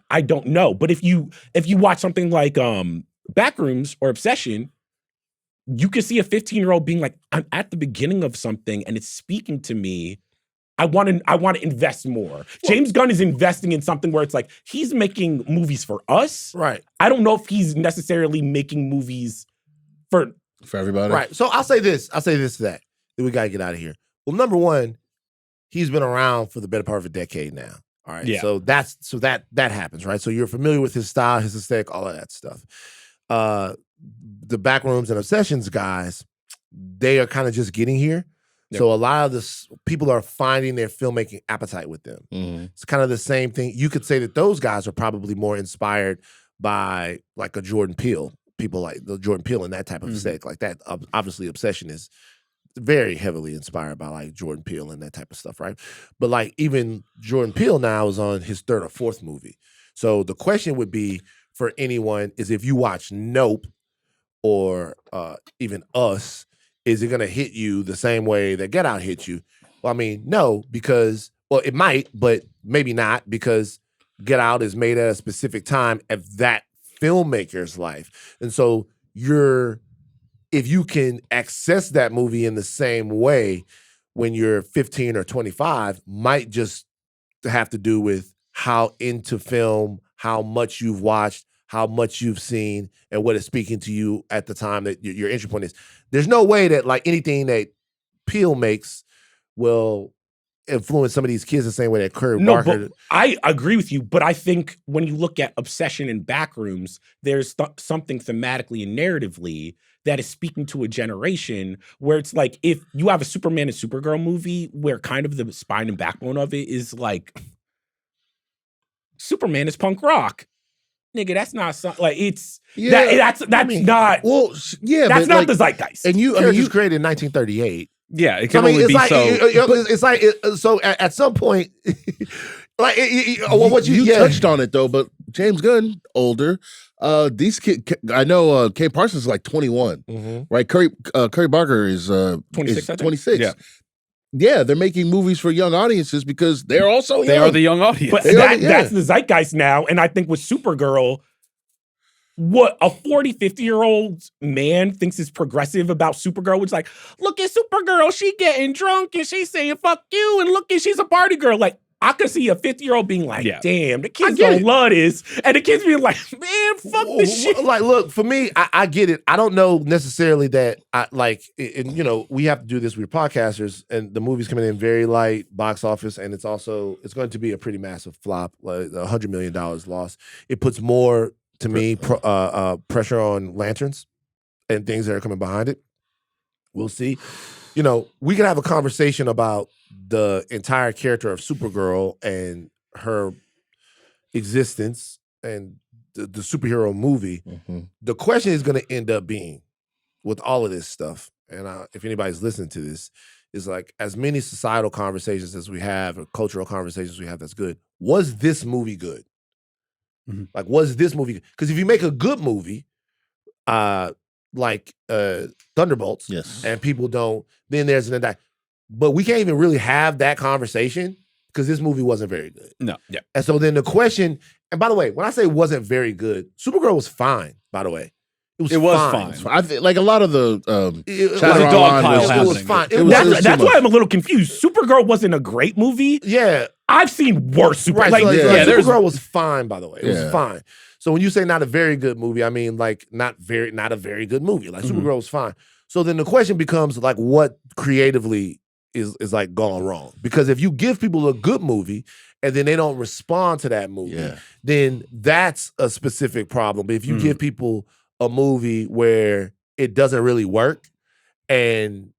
know. But if you watch something like Backrooms or Obsession, you can see a 15-year-old being like, I'm at the beginning of something and it's speaking to me I want to invest more. James Gunn is investing in something where it's like he's making movies for us. Right. I don't know if he's necessarily making movies for everybody. Right. So I'll say this to that. Then we gotta get out of here. Well, number one, he's been around for the better part of a decade now. All right. Yeah. So that happens, right? So you're familiar with his style, his aesthetic, all of that stuff. The Backrooms and Obsessions guys, they are kind of just getting here. Yep. So a lot of this people are finding their filmmaking appetite with them. Mm-hmm. It's kind of the same thing. You could say that those guys are probably more inspired by like a Jordan Peele, people like the Jordan Peele and that type of aesthetic like that. Obviously, Obsession is very heavily inspired by like Jordan Peele and that type of stuff, right? But like even Jordan Peele now is on his third or fourth movie. So the question would be for anyone is if you watch Nope or even Us, is it going to hit you the same way that Get Out hit you? Well, I mean, no, because, well, it might, but maybe not, because Get Out is made at a specific time of that filmmaker's life. And so if you can access that movie in the same way when you're 15 or 25, might just have to do with how into film, how much you've watched, how much you've seen, and what is speaking to you at the time that your entry point is. There's no way that like anything that Peele makes will influence some of these kids the same way that Curry Barker. But I agree with you, but I think when you look at Obsession and Backrooms, there's something thematically and narratively that is speaking to a generation where it's like if you have a Superman and Supergirl movie where kind of the spine and backbone of it is like Superman is punk rock. Nigga, that's not something like it's that's not that's not the zeitgeist. And you created in 1938. Yeah, it can only be so. It's like so at some point, like what you touched on it though. But James Gunn, older, these kids. I know Kay Parsons is like 21, right? Curry Barker is 26. 26. Yeah, they're making movies for young audiences because they're also young. They are the young audience. But that's the zeitgeist now. And I think with Supergirl, what a 40, 50-year-old man thinks is progressive about Supergirl, which is like, look at Supergirl, she getting drunk and she's saying fuck you, and look at she's a party girl. Like, I could see a 50-year-old being like, damn, the kids don't love this. And the kids being like, man, fuck this shit. Like, look, for me, I get it. I don't know necessarily that we have to do this with podcasters, and the movie's coming in very light box office, and it's going to be a pretty massive flop, like $100 million loss. It puts more, to me, pressure on Lanterns and things that are coming behind it. We'll see. We could have a conversation about the entire character of Supergirl and her existence and the superhero movie. The question is going to end up being, with all of this stuff, and if anybody's listening to this, is like as many societal conversations as we have or cultural conversations we have that's good. Was this movie good? Like, was this movie good? Because if you make a good movie, like Thunderbolts, yes, and people don't, then there's an indictment. But we can't even really have that conversation because this movie wasn't very good. No, yeah. And so then the question, and by the way, when I say wasn't very good, Supergirl was fine, by the way. It was fine. I think like a lot of the it was a dog pile. It was fine. That's why I'm a little confused. Supergirl wasn't a great movie. Yeah. I've seen worse Supergirl. Right, Supergirl was fine, by the way. It was fine. So when you say not a very good movie, I mean like not a very good movie. Like Supergirl was fine. So then the question becomes like what creatively is like gone wrong? Because if you give people a good movie and then they don't respond to that movie, then that's a specific problem. But if you give people a movie where it doesn't really work and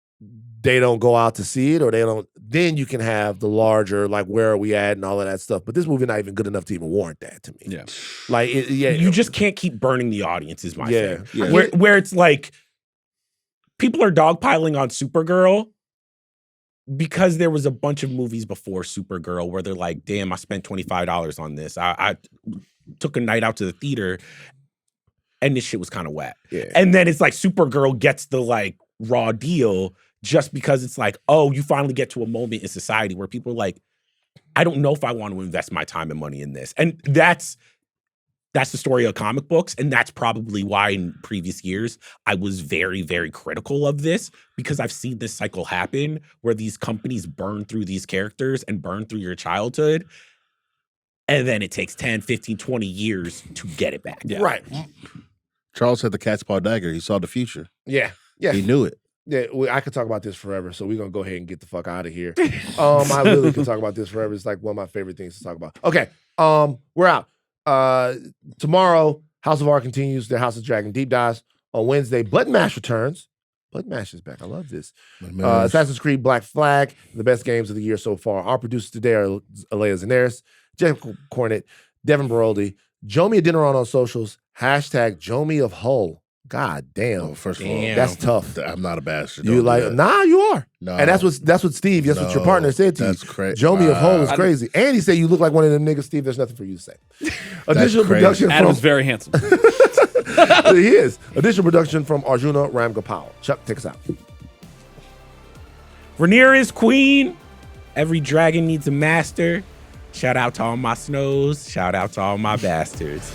they don't go out to see it or they don't, then you can have the larger, like, where are we at and all of that stuff. But this movie not even good enough to even warrant that to me. Yeah. Like, you just can't keep burning the audience is my thing. Yeah. Where it's like, people are dogpiling on Supergirl because there was a bunch of movies before Supergirl where they're like, damn, I spent $25 on this. I took a night out to the theater and this shit was kind of whack. Yeah. And then it's like Supergirl gets the like raw deal just because it's like, oh, you finally get to a moment in society where people are like, I don't know if I want to invest my time and money in this. And that's That's the story of comic books. And that's probably why in previous years, I was very, very critical of this, because I've seen this cycle happen where these companies burn through these characters and burn through your childhood. And then it takes 10, 15, 20 years to get it back. Yeah. Right. Charles had the cat's paw dagger. He saw the future. Yeah. Yeah. He knew it. Yeah, I could talk about this forever, so we're gonna go ahead and get the fuck out of here. I really could talk about this forever. It's like one of my favorite things to talk about. Okay, we're out. Tomorrow, House of R continues their House of Dragon deep dives. On Wednesday, Button Mash returns. Button Mash is back. I love this. Assassin's Creed Black Flag, the best games of the year so far. Our producers today are Aleya Zenieris, Jeff Cornett, Devon Baroldi, Jomi Adeniran on socials, #Jomi of Hull. God damn. Oh, first of all, that's tough. I'm not a bastard. You like, nah, you are. No. And that's what Steve, that's what your partner said to you. That's crazy. Jomi of Hull is crazy. And he said you look like one of them niggas, Steve, there's nothing for you to say. Additional production Adam's from very handsome. he is. Additional production from Arjuna Ramgopowell. Chuck, take us out. Rhaenyra is queen. Every dragon needs a master. Shout out to all my snows. Shout out to all my bastards.